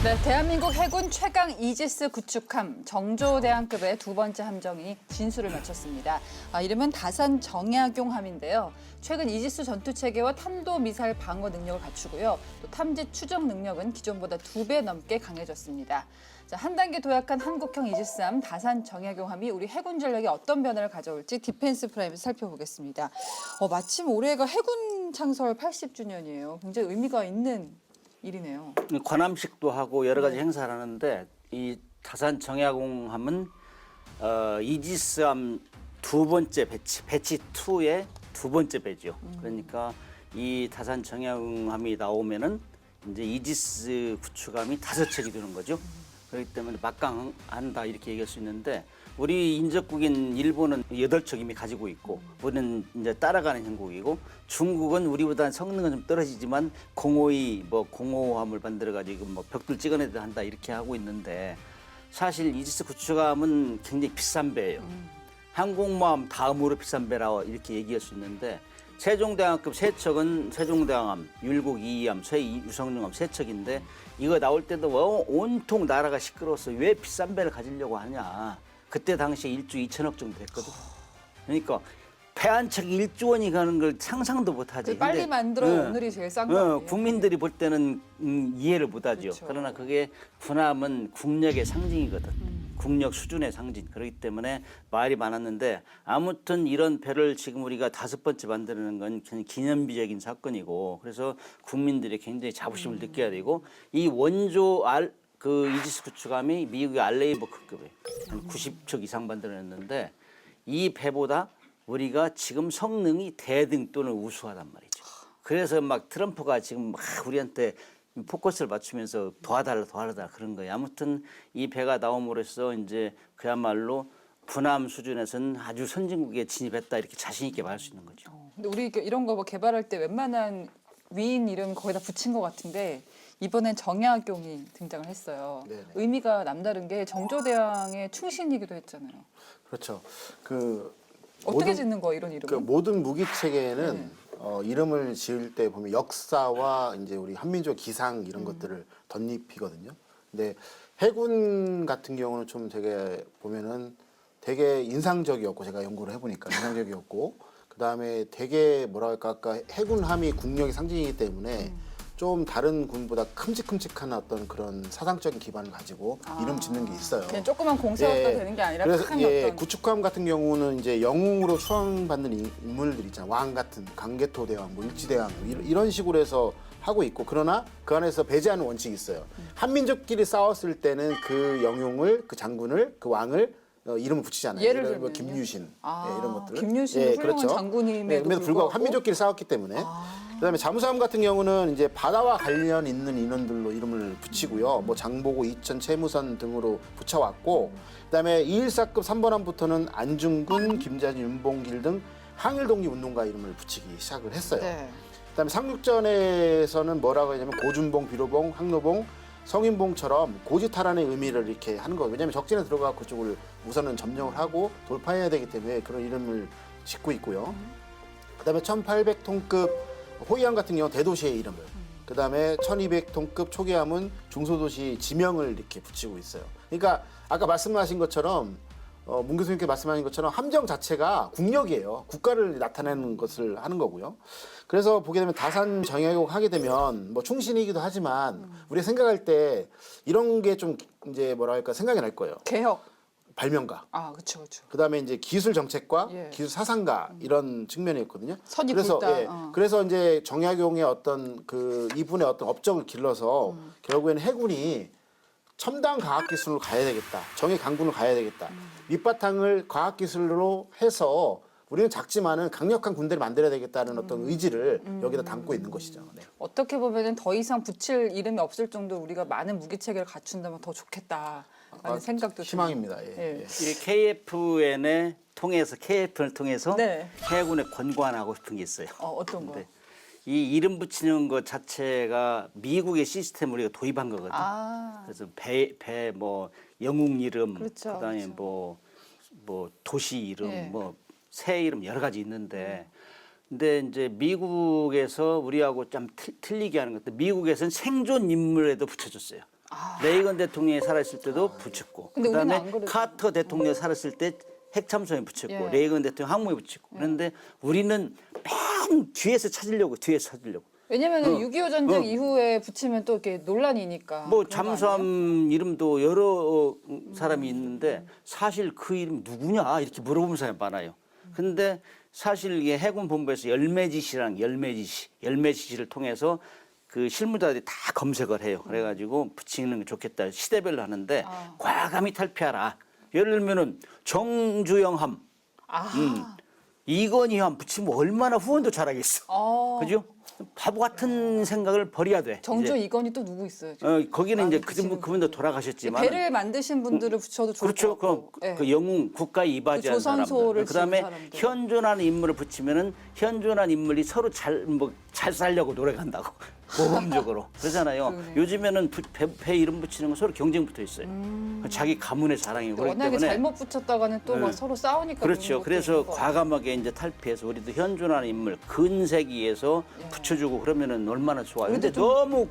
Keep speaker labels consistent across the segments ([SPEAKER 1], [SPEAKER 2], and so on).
[SPEAKER 1] 네, 대한민국 해군 최강 이지스 구축함 정조대왕급의 두 번째 함정이 진수를 마쳤습니다. 이름은 다산 정약용함인데요. 최근 이지스 전투체계와 탄도미사일 방어 능력을 갖추고요. 또 탐지 추적 능력은 기존보다 2배 넘게 강해졌습니다. 자, 한 단계 도약한 한국형 이지스함 다산 정약용함이 우리 해군 전력에 어떤 변화를 가져올지 디펜스 프라임에서 살펴보겠습니다. 마침 올해가 해군 창설 80주년이에요. 굉장히 의미가 있는 일이네요.
[SPEAKER 2] 관함식도 하고 여러 가지 행사를 하는데 이 다산 정약용함은 이지스함 두 번째 배치 2의 두 번째 배죠. 그러니까 이 다산 정약용함이 나오면은 이제 이지스 구축함이 5척이 되는 거죠. 그렇기 때문에 막강한다 이렇게 얘기할 수 있는데 우리 인접국인 일본은 8척 이미 가지고 있고 우리는 이제 따라가는 형국이고 중국은 우리보다 성능은 좀 떨어지지만 052 공호함을 만들어 가지고 벽돌 찍어내야 한다 이렇게 하고 있는데 사실 이지스 구축함은 굉장히 비싼 배예요. 항공모함 다음으로 비싼 배라 이렇게 얘기할 수 있는데 세종대왕급 3척은 세종대왕함, 율곡 2함, 쇠유성룡함 3척인데 이거 나올 때도 온통 나라가 시끄러워서 왜 비싼 배를 가지려고 하냐. 그때 당시에 1조 2천억 정도 됐거든. 그러니까 배 한 척이 1조 원이 가는 걸 상상도 못하지.
[SPEAKER 1] 빨리 만들어 오늘이 제일 싼 거예요.
[SPEAKER 2] 국민들이 볼 때는 이해를 못하죠.
[SPEAKER 1] 그렇죠.
[SPEAKER 2] 그러나 그게 군함은 국력의 상징이거든. 국력 수준의 상징. 그렇기 때문에 말이 많았는데 아무튼 이런 배를 지금 우리가 5번째 만드는 건 기념비적인 사건이고 그래서 국민들이 굉장히 자부심을 느껴야 되고 이 원조 이지스 구축함이 미국의 알레이버급급이에요. 한 90척 이상 만들어냈는데 이 배보다 우리가 지금 성능이 대등 또는 우수하단 말이죠. 그래서 막 트럼프가 지금 막 우리한테 포커스를 맞추면서 도와달라 그런 거예요. 아무튼 이 배가 나옴으로써 이제 그야말로 군함 수준에서는 아주 선진국에 진입했다 이렇게 자신 있게 말할 수 있는 거죠.
[SPEAKER 1] 근데 우리 이런 거 개발할 때 웬만한 위인 이름 거의 다 붙인 것 같은데 이번엔 정약용이 등장을 했어요.
[SPEAKER 3] 네네.
[SPEAKER 1] 의미가 남다른 게 정조대왕의 충신이기도 했잖아요.
[SPEAKER 3] 그렇죠.
[SPEAKER 1] 어떻게 짓는 거예요, 이런 이름은?
[SPEAKER 3] 모든 무기 체계에는 이름을 지을 때 보면 역사와 이제 우리 한민족 기상 이런 것들을 덧입히거든요. 근데 해군 같은 경우는 좀 되게 보면은 되게 인상적이었고 제가 연구를 해보니까 인상적이었고 그 다음에 되게 뭐라 할까 아까 해군함이 국력의 상징이기 때문에 좀 다른 군보다 큼직큼직한 어떤 그런 사상적인 기반을 가지고 이름 짓는 게 있어요.
[SPEAKER 1] 그냥 조그만 공세가 되는 게 아니라
[SPEAKER 3] 그래서
[SPEAKER 1] 큰 어떤
[SPEAKER 3] 구축함 같은 경우는 이제 영웅으로 추앙받는 인물들 있잖아요. 왕 같은 강개토 대왕, 일지대왕 이런 식으로 해서 하고 있고 그러나 그 안에서 배제하는 원칙이 있어요. 한민족끼리 싸웠을 때는 그 영웅을, 그 장군을, 그 왕을 이름을 붙이잖아요.
[SPEAKER 1] 예를
[SPEAKER 3] 들면
[SPEAKER 1] 들면요?
[SPEAKER 3] 김유신 이런 것들.
[SPEAKER 1] 김유신도 훌륭한 장군임에도
[SPEAKER 3] 그럼에도 불구하고 한민족끼리 싸웠기 때문에. 그다음에 잠수함 같은 경우는 이제 바다와 관련 있는 인원들로 이름을 붙이고요. 뭐 장보고, 이천, 채무선 등으로 붙여왔고, 그다음에 214급 3번함부터는 안중근, 김자진, 윤봉길 등 항일 독립 운동가 이름을 붙이기 시작을 했어요.
[SPEAKER 1] 네.
[SPEAKER 3] 그다음에 상륙전에서는 뭐라고 하냐면 고준봉, 비로봉, 항로봉, 성인봉처럼 고지탈환의 의미를 이렇게 하는 거예요. 왜냐하면 적진에 들어가 그쪽을 우선은 점령을 하고 돌파해야 되기 때문에 그런 이름을 짓고 있고요. 그다음에 1800톤급 호위함 같은 경우는 대도시의 이름을, 그다음에 1200톤급 초계함은 중소도시 지명을 이렇게 붙이고 있어요. 그러니까 아까 말씀하신 것처럼 문 교수님께 말씀하신 것처럼 함정 자체가 국력이에요. 국가를 나타내는 것을 하는 거고요. 그래서 보게 되면 다산 정약용 하게 되면 뭐 충신이기도 하지만 우리가 생각할 때 이런 게 좀 이제 뭐랄까 생각이 날 거예요.
[SPEAKER 1] 개혁.
[SPEAKER 3] 발명가.
[SPEAKER 1] 그렇죠.
[SPEAKER 3] 그다음에 이제 기술 정책과
[SPEAKER 1] 예.
[SPEAKER 3] 기술 사상가 이런 측면이 있거든요.
[SPEAKER 1] 선이
[SPEAKER 3] 그래서
[SPEAKER 1] 굵다.
[SPEAKER 3] 그래서 이제 정약용의 어떤 이분의 어떤 업적을 길러서 결국에는 해군이 첨단 과학 기술로 가야 되겠다. 정예 강군을 가야 되겠다. 밑바탕을 과학 기술로 해서 우리는 작지만은 강력한 군대를 만들어야 되겠다는 어떤 의지를 여기다 담고 있는 것이죠. 네.
[SPEAKER 1] 어떻게 보면은 더 이상 붙일 이름이 없을 정도로 우리가 많은 무기 체계를 갖춘다면 더 좋겠다라는 생각도
[SPEAKER 3] 희망입니다.
[SPEAKER 1] 듭니다.
[SPEAKER 3] 예.
[SPEAKER 2] 이 KFN을 통해서
[SPEAKER 1] 네.
[SPEAKER 2] 해군에 권고하고 싶은 게 있어요.
[SPEAKER 1] 어떤 거요?
[SPEAKER 2] 근데 이 이름 붙이는 것 자체가 미국의 시스템을 우리가 도입한 거거든. 그래서 뭐 영웅 이름,
[SPEAKER 1] 그렇죠,
[SPEAKER 2] 그다음에
[SPEAKER 1] 그렇죠.
[SPEAKER 2] 뭐 도시 이름,
[SPEAKER 1] 예.
[SPEAKER 2] 뭐 새 이름 여러 가지 있는데, 근데 이제 미국에서 우리하고 좀 틀리게 하는 것도 미국에서는 생존 인물에도 붙여줬어요. 레이건 대통령이 살았을 때도 붙였고,
[SPEAKER 1] 근데 우리는 안
[SPEAKER 2] 그다음에
[SPEAKER 1] 그래도.
[SPEAKER 2] 카터 대통령이 살았을 때 핵참선에 붙였고,
[SPEAKER 1] 예.
[SPEAKER 2] 레이건 대통령 항모에 붙였고. 그런데 우리는 맨 뒤에서 찾으려고.
[SPEAKER 1] 왜냐면 6.25 전쟁 이후에 붙이면 또 이렇게 논란이니까.
[SPEAKER 2] 뭐
[SPEAKER 1] 그런 거 아니에요?
[SPEAKER 2] 잠수함 이름도 여러 사람이 있는데 사실 그 이름 누구냐 이렇게 물어보는 사람이 많아요. 근데 사실 이게 해군 본부에서 열매지시를 통해서 그 실무자들이 다 검색을 해요. 그래가지고 붙이는 게 좋겠다. 시대별로 하는데 과감히 탈피하라. 예를 들면은 정주영함, 이건희함 붙이면 얼마나 후원도 잘하겠어. 그죠? 바보 같은 생각을 버려야 돼.
[SPEAKER 1] 정조
[SPEAKER 2] 이제.
[SPEAKER 1] 이건희 또 누구 있어요? 지금?
[SPEAKER 2] 거기는 이제
[SPEAKER 1] 붙이는
[SPEAKER 2] 그분도 돌아가셨지만.
[SPEAKER 1] 배를 만드신 분들을 붙여도 좋을
[SPEAKER 2] 그렇죠.
[SPEAKER 1] 것 같고.
[SPEAKER 2] 그럼 그 영웅 국가에 이바지한
[SPEAKER 1] 그 조선소를
[SPEAKER 2] 사람들. 그다음에
[SPEAKER 1] 지은 사람들.
[SPEAKER 2] 현존하는 인물을 붙이면은 현존한 인물이 서로 잘 살려고 노력한다고 모범적으로 그러잖아요.
[SPEAKER 1] 그러네요.
[SPEAKER 2] 요즘에는 배 이름 붙이는 건 서로 경쟁 붙어 있어요. 자기 가문의 자랑이고 그렇기
[SPEAKER 1] 워낙에
[SPEAKER 2] 때문에.
[SPEAKER 1] 잘못 붙였다가는 또 막
[SPEAKER 2] 네.
[SPEAKER 1] 서로 싸우니까.
[SPEAKER 2] 그렇죠.
[SPEAKER 1] 그런 것도
[SPEAKER 2] 그래서
[SPEAKER 1] 있는 것 같아요.
[SPEAKER 2] 과감하게 이제 탈피해서 우리도 현존하는 인물 근세기에서 붙여주고 그러면은 얼마나 좋아요. 근데 너무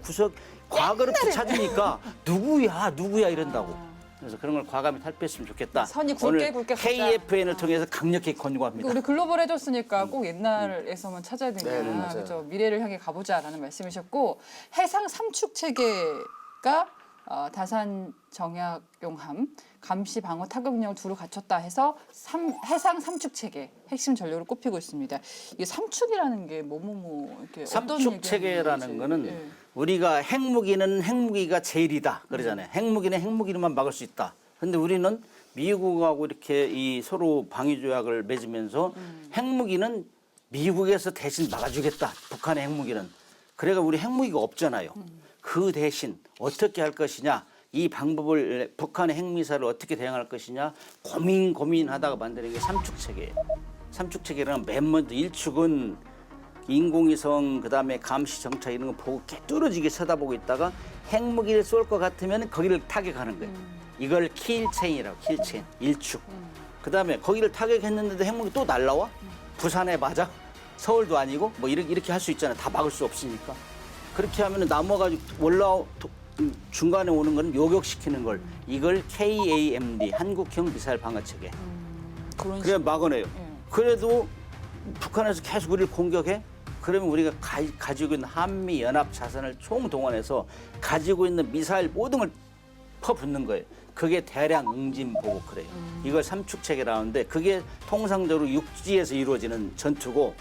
[SPEAKER 2] 과거를 찾으니까 누구야 이런다고. 그래서 그런 걸 과감히 탈피했으면 좋겠다.
[SPEAKER 1] 선이 굵게
[SPEAKER 2] 오늘
[SPEAKER 1] 굵게 가자.
[SPEAKER 2] KFN을 통해서 강력히 권고합니다.
[SPEAKER 1] 우리 글로벌 해줬으니까 꼭 옛날에서만 찾아야 되냐.
[SPEAKER 3] 네, 맞아요.
[SPEAKER 1] 그렇죠. 미래를 향해 가보자라는 말씀이셨고, 해상 삼축 체계가 다산 정약용함 감시 방어 타격력을 두루 갖췄다 해서 해상 삼축 체계 핵심 전력으로 꼽히고 있습니다. 이게 삼축이라는 게 이렇게 어떤
[SPEAKER 2] 삼축 체계라는
[SPEAKER 1] 얘기하는
[SPEAKER 2] 거는
[SPEAKER 1] 건지. 예.
[SPEAKER 2] 우리가 핵무기가 제일이다 그러잖아요. 핵무기는 핵무기로만 막을 수 있다. 근데 우리는 미국하고 이렇게 이 서로 방위 조약을 맺으면서 핵무기는 미국에서 대신 막아주겠다. 북한의 핵무기는. 그래가 우리 핵무기가 없잖아요. 그 대신 어떻게 할 것이냐. 이 방법을 북한의 핵미사를 어떻게 대응할 것이냐 고민하다가 만드는 게 삼축체계예요. 삼축체계라는 맨 먼저 1축은 인공위성 그다음에 감시 정찰 이런 거 보고 깨뚫어지게 쳐다보고 있다가 핵무기를 쏠 것 같으면 거기를 타격하는 거예요. 이걸 킬체인이라고 킬체인 1축. 그다음에 거기를 타격했는데도 핵무기 또 날라와? 부산에 맞아? 서울도 아니고 뭐 이렇게 할 수 있잖아요. 다 막을 수 없으니까. 그렇게 하면 넘어가지고 중간에 오는 건 요격시키는 걸 이걸 KAMD 한국형 미사일 방어 체계.
[SPEAKER 1] 그런
[SPEAKER 2] 그래 막아내요. 그래도 북한에서 계속 우리를 공격해. 그러면 우리가 가지고 있는 한미 연합 자산을 총동원해서 가지고 있는 미사일 모든 걸 퍼붓는 거예요. 그게 대량 응징 보고 그래요. 이걸 삼축 체계라는데 그게 통상적으로 육지에서 이루어지는 전투고.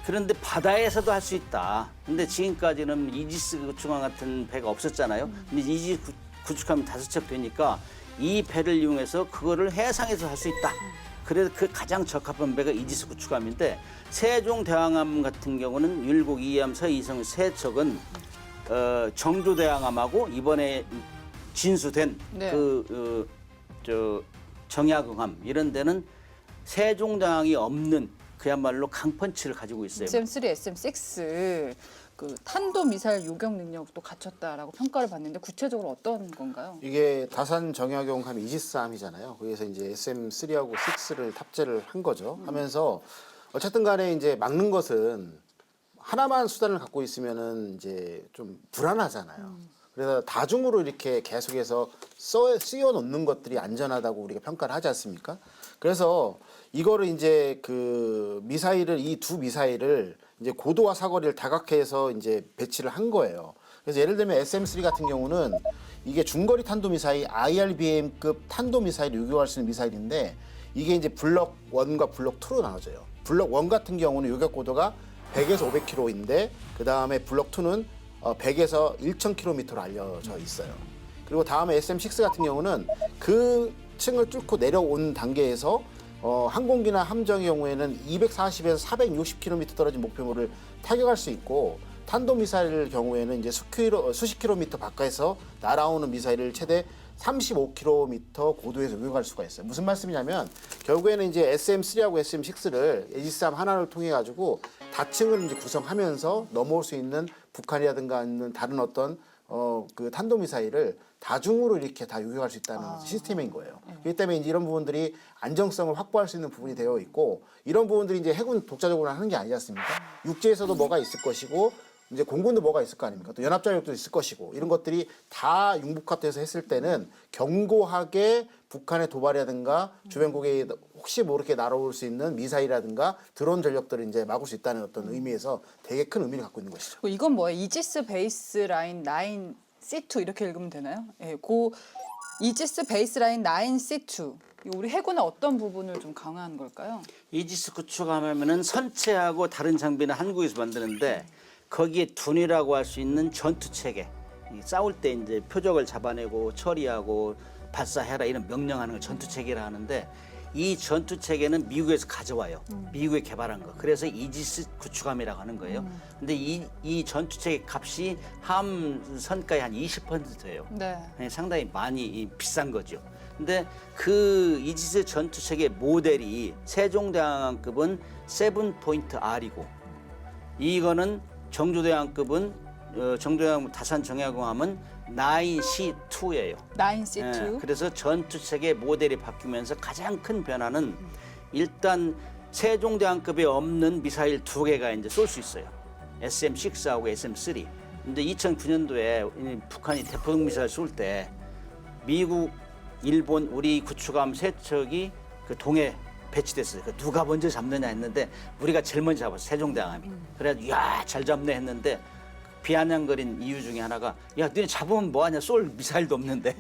[SPEAKER 2] 그런데 바다에서도 할 수 있다. 근데 지금까지는 이지스 구축함 같은 배가 없었잖아요. 근데 이지스 구축함이 5척 되니까 이 배를 이용해서 그거를 해상에서 할 수 있다. 그래서 그 가장 적합한 배가 이지스 구축함인데 세종대왕함 같은 경우는 율곡 2함 서이성 세 척은 정조대왕함하고 이번에 진수된
[SPEAKER 1] 네.
[SPEAKER 2] 정약용함 이런 데는 세종대왕이 없는 그야말로 강펀치를 가지고 있어요.
[SPEAKER 1] SM3, SM6 그 탄도 미사일 요격 능력도 갖췄다라고 평가를 받는데 구체적으로 어떤 건가요?
[SPEAKER 3] 이게 다산 정약용함 이지스함이잖아요. 거기서 이제 SM3하고 6를 탑재를 한 거죠. 하면서 어쨌든 간에 이제 막는 것은 하나만 수단을 갖고 있으면은 이제 좀 불안하잖아요. 그래서 다중으로 이렇게 계속해서 씌워 놓는 것들이 안전하다고 우리가 평가를 하지 않습니까? 그래서 이거를 이제 그 미사일을 이 두 미사일을 이제 고도와 사거리를 다각해서 이제 배치를 한 거예요. 그래서 예를 들면 SM3 같은 경우는 이게 중거리 탄도 미사일 IRBM급 탄도 미사일을 요격할 수 있는 미사일인데 이게 이제 블록 1과 블록 2로 나눠져요. 블록 1 같은 경우는 요격 고도가 100에서 500km인데 그 다음에 블록 2는 100에서 1000km로 알려져 있어요. 그리고 다음에 SM6 같은 경우는 그 층을 뚫고 내려온 단계에서 항공기나 함정의 경우에는 240에서 460km 떨어진 목표물을 타격할 수 있고 탄도미사일 경우에는 이제 수십 킬로미터 바깥에서 날아오는 미사일을 최대 35km 고도에서 요격할 수가 있어요. 무슨 말씀이냐면 결국에는 이제 SM3하고 SM6를 에지스함 하나를 통해 가지고 다층을 이제 구성하면서 넘어올 수 있는 북한이라든가 아니면 다른 어떤 그 탄도미사일을 다중으로 이렇게 다 요격할 수 있다는 시스템인 거예요. 그렇기 때문에 이제 이런 부분들이 안정성을 확보할 수 있는 부분이 되어 있고 이런 부분들이 이제 해군 독자적으로 하는 게 아니지 않습니까? 육지에서도 뭐가 있을 것이고 이제 공군도 뭐가 있을 거 아닙니까? 또 연합자력도 있을 것이고 이런 것들이 다 융복합돼서 했을 때는 견고하게 북한의 도발이라든가 주변국에 혹시 모르게 날아올 수 있는 미사일이라든가 드론 전력들을 이제 막을 수 있다는 어떤 의미에서 되게 큰 의미를 갖고 있는 것이죠.
[SPEAKER 1] 이건 뭐예요? 이지스 베이스 라인 9C2 이렇게 읽으면 되나요? 예, 고 이지스 베이스 라인 9C2. 우리 해군의 어떤 부분을 좀 강화하는 걸까요?
[SPEAKER 2] 이지스 구축함하면은 선체하고 다른 장비는 한국에서 만드는데 거기에 둔이라고 할 수 있는 전투 체계. 싸울 때 이제 표적을 잡아내고 처리하고 발사해라 이런 명령하는 걸 전투 체계라 하는데 이 전투 체계는 미국에서 가져와요. 미국에 개발한 거. 그래서 이지스 구축함이라고 하는 거예요. 근데 이 전투 체계 값이 함 선가의 한 20%예요.
[SPEAKER 1] 네.
[SPEAKER 2] 상당히 많이 비싼 거죠. 근데 그 이지스 전투 체계 모델이 세종대왕급은 7.R이고 이거는 정조대왕급은 정조대왕 다산 정약용함은 9C2예요.
[SPEAKER 1] 9C2.
[SPEAKER 2] 그래서 전투 체계 모델이 바뀌면서 가장 큰 변화는 일단 세종대왕급에 없는 미사일 2개가 이제 쏠 수 있어요. SM6하고 SM3. 근데 2009년도에 북한이 대포동 미사일 쏠 때 미국, 일본, 우리 구축함 세 척이 그 동해 배치됐어요. 그 누가 먼저 잡느냐 했는데 우리가 제일 먼저 잡았어요. 세종대왕함이. 그래가지고 야, 잘 잡네 했는데 비아냥거린 이유 중에 하나가 야, 너네 잡으면 뭐하냐? 쏠 미사일도 없는데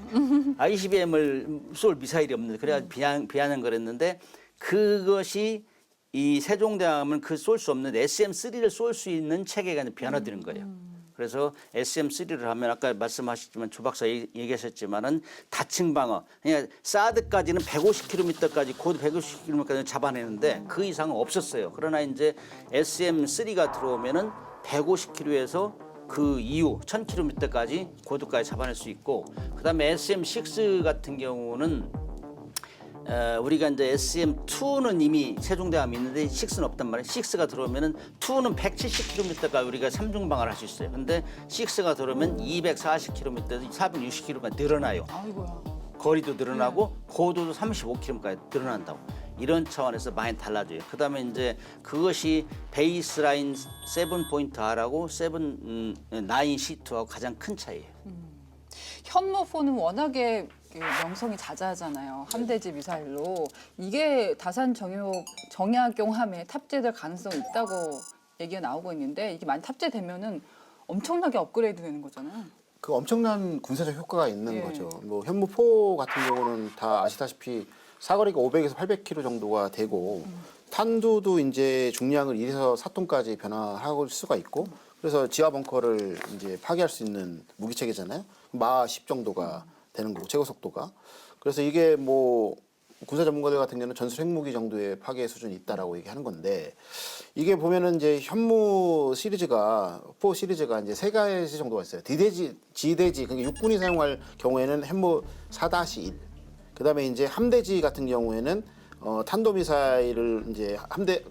[SPEAKER 2] ICBM을 쏠 미사일이 없는데 그래가지고 비아냥거렸는데 그것이 이 세종대왕함은 그 쏠 수 없는 SM3를 쏠 수 있는 체계가 변화되는 거예요. 그래서 SM3를 하면 아까 말씀하셨지만 조 박사 얘기하셨지만은 다층 방어. 그냥 사드까지는 150km까지 고도 150km까지 잡아내는데 그 이상은 없었어요. 그러나 이제 SM3가 들어오면은 150km에서 그 이후 1000km까지 고도까지 잡아낼 수 있고 그다음에 SM6 같은 경우는 우리가 이제 SM2는 이미 세종대왕이 있는데 6는 없단 말이에요. 6가 들어오면은 2는 170km까지 우리가 삼중방어를 할 수 있어요. 근데 6가 들어오면 240km, 460km까지 늘어나요.
[SPEAKER 1] 아이고야.
[SPEAKER 2] 거리도 늘어나고 고도도 35km까지 늘어난다고. 이런 차원에서 많이 달라져요. 그다음에 이제 그것이 베이스라인 7.R하고 9C2하고 가장 큰 차이예요.
[SPEAKER 1] 현무포는 워낙에 명성이 자자하잖아요. 함대지 미사일로. 이게 다산 정약용함에 탑재될 가능성이 있다고 얘기가 나오고 있는데 이게 많이 탑재되면은 엄청나게 업그레이드 되는 거잖아요.
[SPEAKER 3] 그 엄청난 군사적 효과가 있는
[SPEAKER 1] 예.
[SPEAKER 3] 거죠. 뭐 현무포 같은 경우는 다 아시다시피 사거리가 500에서 800km 정도가 되고 탄두도 이제 중량을 1에서 4톤까지 변화할 수가 있고 그래서 지하 벙커를 이제 파괴할 수 있는 무기 체계잖아요. 마 10 정도가 되는 거고 최고 속도가. 그래서 이게 뭐 군사 전문가들 같은 경우는 전술 핵무기 정도의 파괴 수준이 있다라고 얘기하는 건데 이게 보면은 이제 현무 시리즈가 포 시리즈가 이제 세 가지 정도가 있어요. 디대지, 지대지 그러니까 육군이 사용할 경우에는 현무 4-1. 그다음에 이제 함대지 같은 경우에는 탄도미사일을 이제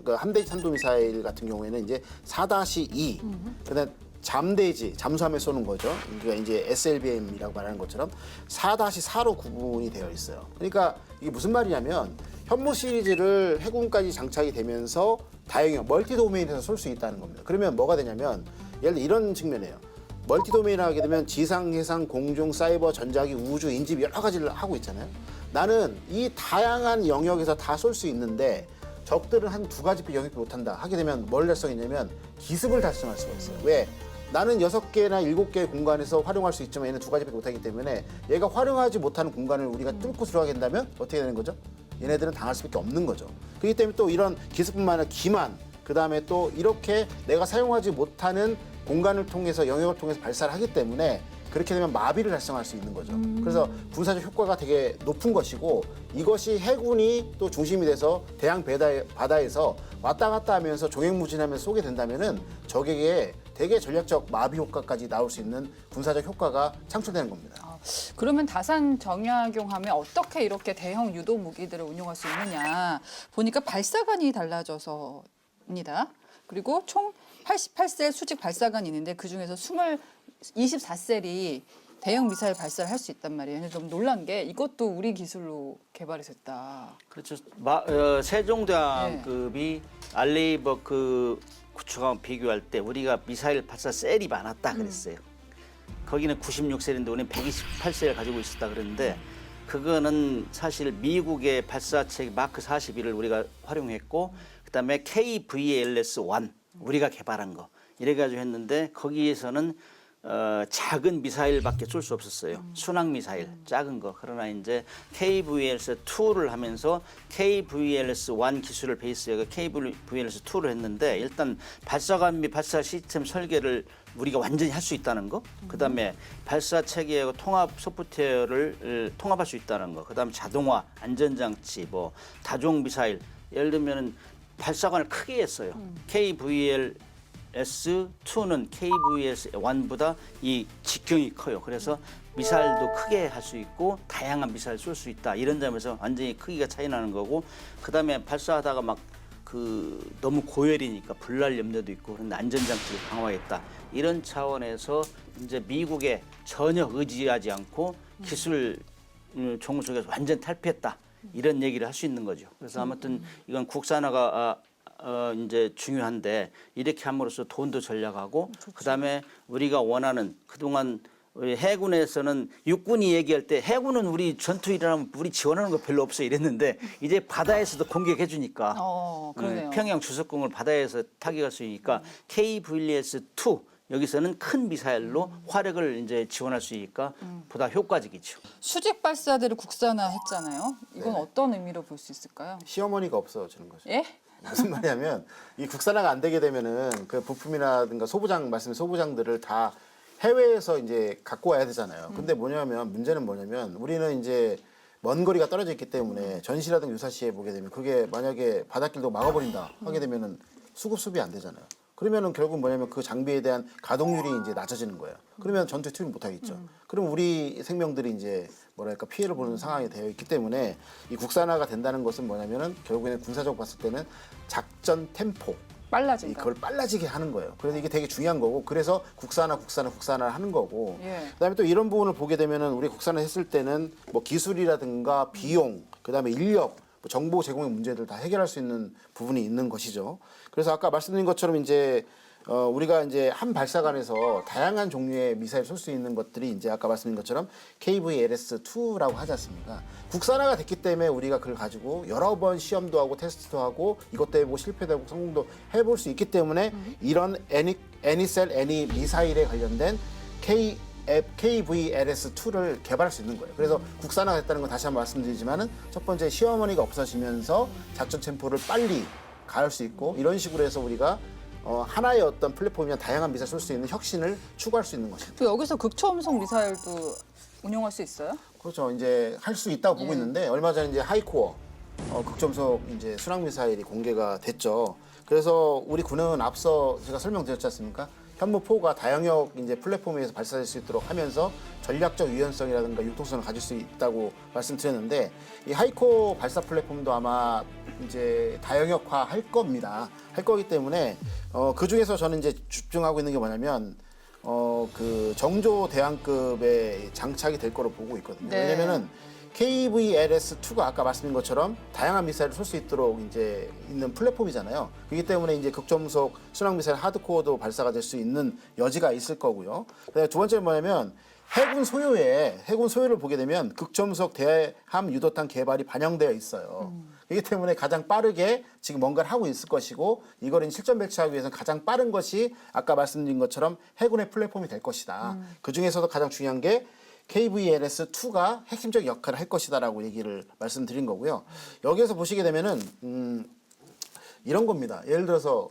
[SPEAKER 3] 함대지 탄도미사일 같은 경우에는 이제 4-2. 그다음 잠대지, 잠수함에 쏘는 거죠. 그러니까 이제 SLBM이라고 말하는 것처럼 4-4로 구분이 되어 있어요. 그러니까 이게 무슨 말이냐면 현무 시리즈를 해군까지 장착이 되면서 다양한 멀티 도메인에서 쏠 수 있다는 겁니다. 그러면 뭐가 되냐면 예를 들어 이런 측면이에요. 멀티 도메인을 하게 되면 지상, 해상, 공중, 사이버, 전자기, 우주, 인집 여러 가지를 하고 있잖아요. 나는 이 다양한 영역에서 다 쏠 수 있는데 적들은 한 2가지 영역도 못한다 하게 되면 뭘 달성했냐면 기습을 달성할 수가 있어요. 왜? 나는 6개나 7개의 공간에서 활용할 수 있지만 얘는 2가지밖에 못하기 때문에 얘가 활용하지 못하는 공간을 우리가 뚫고 들어가게 된다면 어떻게 되는 거죠? 얘네들은 당할 수밖에 없는 거죠. 그렇기 때문에 또 이런 기습뿐만 아니라 기만, 그다음에 또 이렇게 내가 사용하지 못하는 공간을 통해서 영역을 통해서 발사를 하기 때문에 그렇게 되면 마비를 달성할 수 있는 거죠. 그래서 군사적 효과가 되게 높은 것이고 이것이 해군이 또 중심이 돼서 대양 바다에서 왔다 갔다 하면서 종횡무진하면서 쏘게 된다면은 적에게 되게 전략적 마비 효과까지 나올 수 있는 군사적 효과가 창출되는 겁니다.
[SPEAKER 1] 그러면 다산 정약용함에 어떻게 이렇게 대형 유도 무기들을 운용할 수 있느냐 보니까 발사관이 달라져서입니다. 그리고 총 88셀 수직 발사관이 있는데 그중에서 24셀이 대형 미사일 발사를 할 수 있단 말이에요. 근데 좀 놀란 게 이것도 우리 기술로 개발이 됐다.
[SPEAKER 2] 그렇죠. 세종대왕급이 알레이버크 구축함 비교할 때 우리가 미사일 발사 셀이 많았다 그랬어요. 거기는 96셀인데 우리는 128셀 가지고 있었다 그랬는데 그거는 사실 미국의 발사체 마크 41을 우리가 활용했고 그다음에 KVLS-1 우리가 개발한 거 이래가지고 했는데 거기에서는 작은 미사일밖에 쏠 수 없었어요. 순항 미사일, 작은 거. 그러나 이제 KVLS-2를 하면서 KVLS-1 기술을 베이스에 KVLS-2를 했는데 일단 발사관 및 발사 시스템 설계를 우리가 완전히 할 수 있다는 거. 그다음에 발사 체계하고 통합 소프트웨어를 통합할 수 있다는 거. 그다음에 자동화, 안전장치, 뭐 다종 미사일. 예를 들면은 발사관을 크게 했어요. KVLS-2는 KVLS-1보다 이 직경이 커요. 그래서 미사일도 크게 할 수 있고 다양한 미사일 쏠 수 있다. 이런 점에서 완전히 크기가 차이 나는 거고 그다음에 발사하다가 막 너무 고열이니까 불날 염려도 있고 그런데 안전장치를 강화했다. 이런 차원에서 이제 미국에 전혀 의지하지 않고 기술 종속에서 완전 탈피했다. 이런 얘기를 할 수 있는 거죠. 그래서 아무튼 이건 국산화가 이제 중요한데 이렇게 함으로써 돈도 절약하고 그다음에 우리가 원하는 그동안 우리 해군에서는 육군이 얘기할 때 해군은 우리 전투 일어나면 우리 지원하는 거 별로 없어 이랬는데 이제 바다에서도 공격해 주니까
[SPEAKER 1] 그러네요.
[SPEAKER 2] 평양 주석공을 바다에서 타격할 수 있으니까 KVLS-2 여기서는 큰 미사일로 화력을 이제 지원할 수 있으니까 보다 효과적이죠.
[SPEAKER 1] 수직 발사대를 국산화했잖아요. 이건
[SPEAKER 3] 네.
[SPEAKER 1] 어떤 의미로 볼 수 있을까요?
[SPEAKER 3] 시어머니가 없어지는 거죠.
[SPEAKER 1] 예?
[SPEAKER 3] 무슨 말이냐면 이 국산화가 안 되게 되면은 그 부품이라든가 말씀의 소부장들을 다 해외에서 이제 갖고 와야 되잖아요. 근데 문제는 뭐냐면 우리는 이제 먼 거리가 떨어져 있기 때문에 전시라든가 유사시에 보게 되면 그게 만약에 바닷길도 막아버린다 하게 되면은 수급이 안 되잖아요. 그러면은 결국 뭐냐면 그 장비에 대한 가동률이 이제 낮아지는 거예요. 그러면 전투에 투입 못 하겠죠. 그럼 우리 생명들이 이제 뭐랄까 피해를 보는 상황이 되어 있기 때문에 이 국산화가 된다는 것은 뭐냐면은 결국에는 군사적으로 봤을 때는 작전 템포
[SPEAKER 1] 빨라진다.
[SPEAKER 3] 그걸 빨라지게 하는 거예요. 그래서 이게 되게 중요한 거고 그래서 국산화를 하는 거고
[SPEAKER 1] 예.
[SPEAKER 3] 그다음에 또 이런 부분을 보게 되면은 우리 국산화 했을 때는 뭐 기술이라든가 비용 그다음에 인력 뭐 정보 제공의 문제들 다 해결할 수 있는 부분이 있는 것이죠. 그래서 아까 말씀드린 것처럼 이제 우리가 이제 한 발사관에서 다양한 종류의 미사일 쏠 수 있는 것들이 이제 아까 말씀드린 것처럼 KVLS-2라고 하지 않습니까? 국산화가 됐기 때문에 우리가 그걸 가지고 여러 번 시험도 하고 테스트도 하고 이것도 해보고 실패도 하고 성공도 해볼 수 있기 때문에 이런 애니셀 애니 미사일에 관련된 KVLS-2를 개발할 수 있는 거예요. 그래서 국산화가 됐다는 건 다시 한번 말씀드리지만은 첫 번째 시어머니가 없어지면서 작전 템포를 빨리 가할 수 있고 이런 식으로 해서 우리가 하나의 어떤 플랫폼이나 다양한 미사일 쏠 수 있는 혁신을 추구할 수 있는 것입니다.
[SPEAKER 1] 또 여기서 극초음속 미사일도 운용할 수 있어요?
[SPEAKER 3] 그렇죠. 이제 할 수 있다고 보고 있는데 얼마 전에 이제 하이코어 극점속 이제 순항 미사일이 공개가 됐죠. 그래서 우리 군은 앞서 제가 설명드렸지 않습니까? 현무4가 다영역 이제 플랫폼에서 발사될 수 있도록 하면서 전략적 유연성이라든가 융통성을 가질 수 있다고 말씀드렸는데 이 하이코 발사 플랫폼도 아마 이제 다영역화 할 겁니다. 할 거기 때문에 그 중에서 저는 이제 집중하고 있는 게 뭐냐면 그 정조 대항급에 장착이 될 거로 보고 있거든요.
[SPEAKER 1] 네.
[SPEAKER 3] 왜냐면은 KVLS-2가 아까 말씀드린 것처럼 다양한 미사일을 쏠 수 있도록 이제 있는 플랫폼이잖아요. 그렇기 때문에 이제 극점속 순항 미사일 하드코어도 발사가 될 수 있는 여지가 있을 거고요. 그다음에 두 번째는 뭐냐면 해군 소요를 보게 되면 극점속 대함 유도탄 개발이 반영되어 있어요. 그렇기 때문에 가장 빠르게 지금 뭔가를 하고 있을 것이고 이걸 실전 배치하기 위해서는 가장 빠른 것이 아까 말씀드린 것처럼 해군의 플랫폼이 될 것이다. 그 중에서도 가장 중요한 게 KVLS-2가 핵심적 역할을 할 것이다라고 얘기를 말씀드린 거고요. 여기에서 보시게 되면은 이런 겁니다. 예를 들어서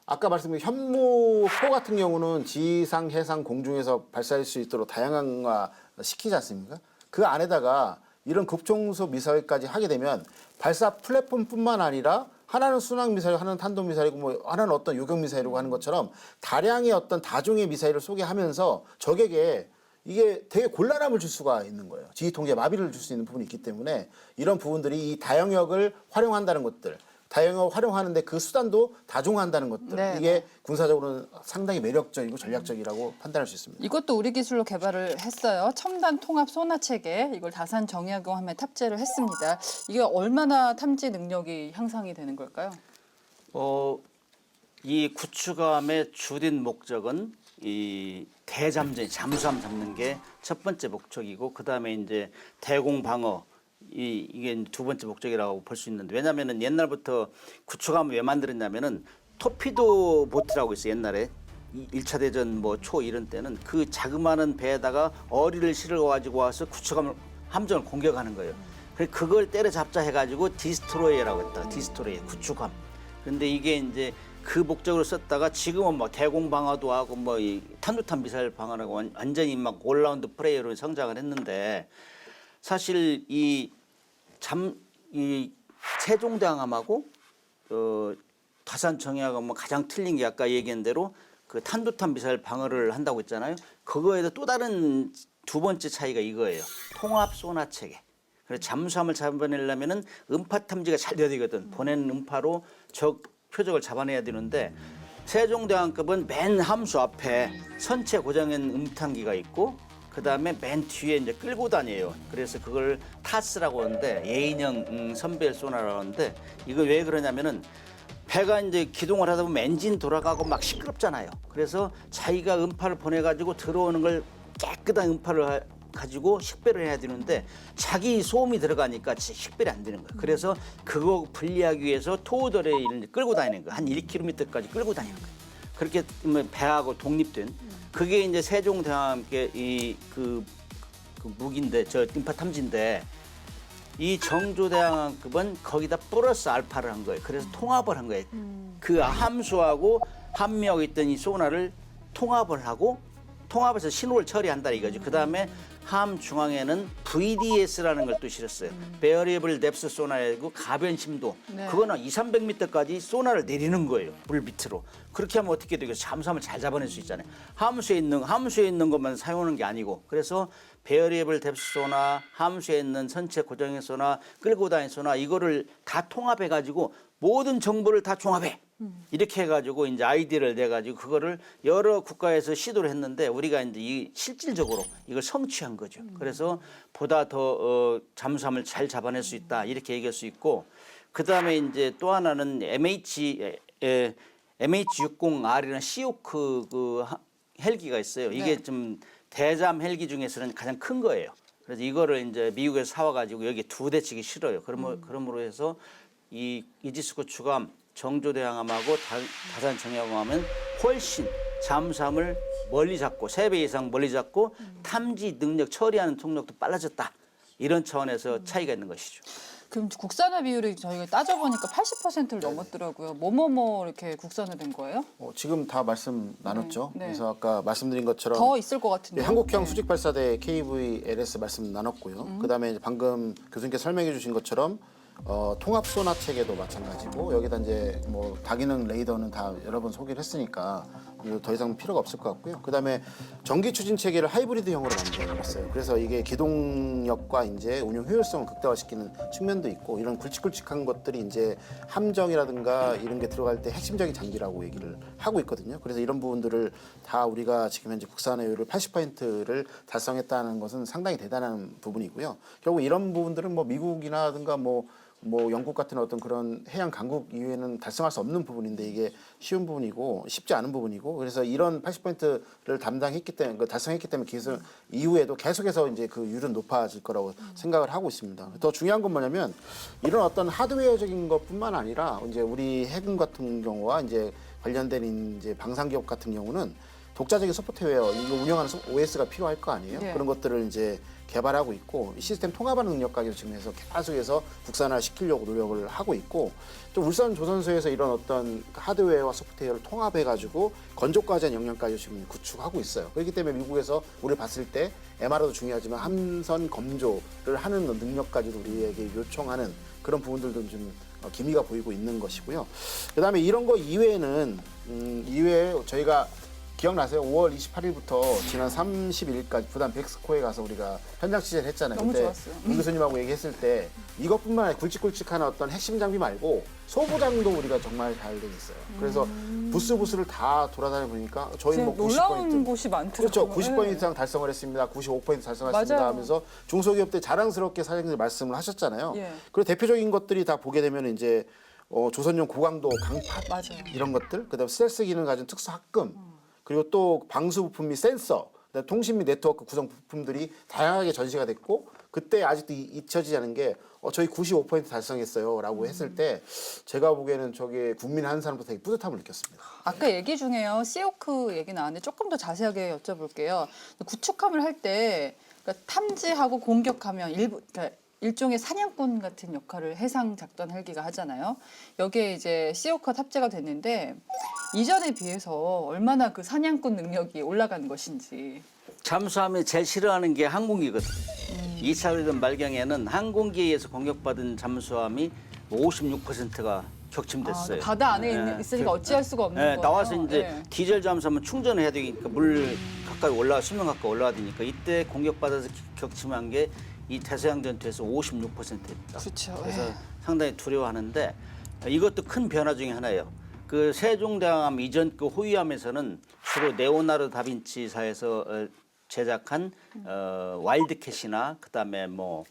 [SPEAKER 3] 아까 말씀드린 현무4 같은 경우는 지상, 해상, 공중에서 발사할 수 있도록 다양한화 시키지 않습니까? 그 안에다가 이런 급종속 미사일까지 하게 되면 발사 플랫폼뿐만 아니라 하나는 순항 미사일, 하나는 탄도 미사일이고 뭐 하나는 어떤 요격 미사일이고 하는 것처럼 다량의 어떤 다종의 미사일을 소개하면서 적에게 이게 되게 곤란함을 줄 수가 있는 거예요. 지휘 통제에 마비를 줄 수 있는 부분이 있기 때문에 이런 부분들이 이 다영역을 활용한다는 것들, 다영역을 활용하는데 그 수단도 다종화한다는 것들,
[SPEAKER 1] 네,
[SPEAKER 3] 이게 군사적으로는 상당히 매력적이고 전략적이라고 판단할 수 있습니다.
[SPEAKER 1] 이것도 우리 기술로 개발을 했어요. 첨단 통합 소나 체계, 이걸 다산 정약용함에 탑재를 했습니다. 이게 얼마나 탐지 능력이 향상이 되는 걸까요?
[SPEAKER 2] 이 구축함의 주된 목적은 이 대잠전, 잠수함 잡는 게 첫 번째 목적이고 그 다음에 이제 대공 방어 이게 두 번째 목적이라고 볼 수 있는데 왜냐하면은 옛날부터 구축함을 왜 만들었냐면은 토피도 보트라고 있어 요 옛날에 1차 대전 뭐 초 이런 때는 그 자그마한 배에다가 어리를 실어 가지고 와서 구축함을 함정을 공격하는 거예요. 그래서 그걸 때려잡자 해가지고 디스트로이어라고 했다. 디스트로이어 구축함. 근데 이게 이제 그 목적으로 썼다가 지금은 뭐 대공 방어도 하고 뭐 이 탄도탄 미사일 방어라고 완전히 막 올라운드 플레이어로 성장을 했는데 사실 이 세종대왕함하고 다산 정약함은 가장 틀린 게 아까 얘기한 대로 그 탄도탄 미사일 방어를 한다고 했잖아요. 그거에도 또 다른 두 번째 차이가 이거예요. 통합 소나 체계. 그래서 잠수함을 잡아내려면은 음파 탐지가 잘 돼야 되거든. 보내는 음파로 적 표적을 잡아내야 되는데 세종대왕급은 맨 함수 앞에 선체 고정된 음탄기가 있고 그 다음에 맨 뒤에 이제 끌고 다녀요. 그래서 그걸 타스라고 하는데 예인형 선별 소나라고 하는데 이거 왜 그러냐면은 배가 이제 기동을 하다 보면 엔진 돌아가고 막 시끄럽잖아요. 그래서 자기가 음파를 보내가지고 들어오는 걸 깨끗한 음파를 가지고 식별을 해야 되는데 자기 소음이 들어가니까 식별이 안 되는 거예요. 그래서 그거 분리하기 위해서 토우더레일을 끌고 다니는 거예요. 한 1km까지 끌고 다니는 거예요. 그렇게 배하고 독립된 그게 이제 세종대왕의 그 무기인데 저 인파 탐지인데 이 정조대왕급은 거기다 플러스 알파를 한 거예요. 그래서 통합을 한 거예요. 그 함수하고 함유하고 있던 이 소나를 통합을 하고 통합해서 신호를 처리한다 이거죠. 그 다음에 함 중앙에는 VDS라는 걸 또 실었어요. Variable Depth Sonar이고 가변 심도.
[SPEAKER 1] 네.
[SPEAKER 2] 그거는 200~300m까지 소나를 내리는 거예요. 물 밑으로. 그렇게 하면 어떻게 되겠어요? 잠수함을 잘 잡아낼 수 있잖아요. 함수에 있는 것만 사용하는 게 아니고. 그래서 Variable Depth Sonar, 함수에 있는 선체 고정의 소나, 끌고 다니는 소나 이거를 다 통합해 가지고 모든 정보를 다 종합해. 이렇게 해가지고 이제 아이디어를 내가지고 그거를 여러 국가에서 시도를 했는데 우리가 이제 실질적으로 이걸 성취한 거죠. 그래서 보다 더 잠수함을 잘 잡아낼 수 있다 이렇게 얘기할 수 있고 그 다음에 이제 또 하나는 MH60R이라는 시오크 그 헬기가 있어요. 이게
[SPEAKER 1] 네.
[SPEAKER 2] 좀 대잠 헬기 중에서는 가장 큰 거예요. 그래서 이거를 이제 미국에서 사와가지고 여기 2대씩이 실어요. 그러므로 해서 이 이지스 구축함 정조대왕함하고 다산 정약함은 훨씬 잠수함을 멀리 잡고 3배 이상 멀리 잡고 탐지 능력 처리하는 속력도 빨라졌다. 이런 차원에서 차이가 있는 것이죠.
[SPEAKER 1] 그럼 국산화 비율이 저희가 따져보니까 80%를 넘었더라고요. 뭐뭐뭐 이렇게 국산화된 거예요?
[SPEAKER 3] 지금 다 말씀 나눴죠.
[SPEAKER 1] 네.
[SPEAKER 3] 그래서 아까 말씀드린 것처럼
[SPEAKER 1] 더 있을 것 같은데.
[SPEAKER 3] 한국형 수직 발사대 KVLS 말씀 나눴고요. 그다음에 이제 방금 교수님께서 설명해 주신 것처럼 통합 소나 체계도 마찬가지고 여기다 이제 뭐 다기능 레이더는 다 여러 번 소개를 했으니까 더 이상 필요가 없을 것 같고요. 그다음에 전기 추진 체계를 하이브리드형으로 만들었어요. 그래서 이게 기동력과 이제 운용 효율성을 극대화시키는 측면도 있고 이런 굵직굵직한 것들이 이제 함정이라든가 이런 게 들어갈 때 핵심적인 장비라고 얘기를 하고 있거든요. 그래서 이런 부분들을 다 우리가 지금 현재 국산화율을 80%를 달성했다는 것은 상당히 대단한 부분이고요. 결국 이런 부분들은 뭐 미국이라든가 뭐 영국 같은 어떤 그런 해양 강국 이외에는 달성할 수 없는 부분인데 이게 쉬운 부분이고 쉽지 않은 부분이고 그래서 이런 80%를 담당했기 때문에 달성했기 때문에 기술 이후에도 계속해서 이제 그 율은 높아질 거라고 생각을 하고 있습니다. 더 중요한 건 뭐냐면 이런 어떤 하드웨어적인 것뿐만 아니라 이제 우리 해군 같은 경우와 이제 관련된 이제 방산기업 같은 경우는 독자적인 소프트웨어 이거 운영하는 OS가 필요할 거 아니에요.
[SPEAKER 1] 네.
[SPEAKER 3] 그런 것들을 이제 개발하고 있고 시스템 통합하는 능력까지 지금 해서 계속해서 국산화 시키려고 노력을 하고 있고 또 울산 조선소에서 이런 어떤 하드웨어와 소프트웨어를 통합해가지고 건조까지한 역량까지 지금 구축하고 있어요. 그렇기 때문에 미국에서 우리 봤을 때 MR도 중요하지만 함선 검조를 하는 능력까지도 우리에게 요청하는 그런 부분들도 좀 기미가 보이고 있는 것이고요. 그다음에 이런 거 이외에는 이외에 저희가 기억나세요? 5월 28일부터 지난 30일까지 부산 백스코에 가서 우리가 현장 취재를 했잖아요.
[SPEAKER 1] 너무
[SPEAKER 3] 그때
[SPEAKER 1] 좋았어요.
[SPEAKER 3] 문 교수님하고 얘기했을 때 이것뿐만 아니라 굵직굵직한 어떤 핵심 장비 말고 소부장도 우리가 정말 잘 돼 있어요. 그래서 부스를 다 돌아다녀 보니까 저희 뭐 90%
[SPEAKER 1] 놀라운 곳이 많더라고요.
[SPEAKER 3] 그렇죠. 90% 이상 달성을 했습니다. 95% 달성했습니다
[SPEAKER 1] 맞아요.
[SPEAKER 3] 하면서 중소기업들 자랑스럽게 사장님들 말씀을 하셨잖아요.
[SPEAKER 1] 예.
[SPEAKER 3] 그리고 대표적인 것들이 다 보게 되면 이제 조선용 고강도 강판
[SPEAKER 1] 맞아요.
[SPEAKER 3] 이런 것들, 그다음에 스텔스 기능을 가진 특수 합금, 그리고 또 방수 부품 및 센서, 그다음에 통신 및 네트워크 구성 부품들이 다양하게 전시가 됐고 그때 아직도 잊혀지지 않은 게 저희 95% 달성했어요라고 했을 때 제가 보기에는 저게 국민 한 사람부터 되게 뿌듯함을 느꼈습니다.
[SPEAKER 1] 아까 얘기 중에요. 시오크 얘기 나왔는데 조금 더 자세하게 여쭤볼게요. 구축함을 할 때 그러니까 탐지하고 공격하면 그러니까 일종의 사냥꾼 같은 역할을 해상 작전 헬기가 하잖아요. 여기에 이제 시오크가 탑재가 됐는데 이전에 비해서 얼마나 그 사냥꾼 능력이 올라간 것인지.
[SPEAKER 2] 잠수함이 제일 싫어하는 게 항공기거든. 2차 대전 말경에는 항공기에서 공격받은 잠수함이 56%가 격침됐어요.
[SPEAKER 1] 바다 안에 있으니까 어찌할 수가 없는 거예요.
[SPEAKER 2] 나와서 이제
[SPEAKER 1] 네.
[SPEAKER 2] 디젤 잠수함은 충전을 해야 되니까 물 가까이 수면 가까이 올라가야 되니까 이때 공격받아서 격침한 게 이 대서양 전투에서 56%입니다.
[SPEAKER 1] 그렇죠.
[SPEAKER 2] 그래서 상당히 두려워하는데 이것도 큰 변화 중에 하나예요. 그 세종대왕함 이전 그 호위함에서는 주로 레오나르도 다빈치사에서 제작한 와일드캣이나 그다음에 뭐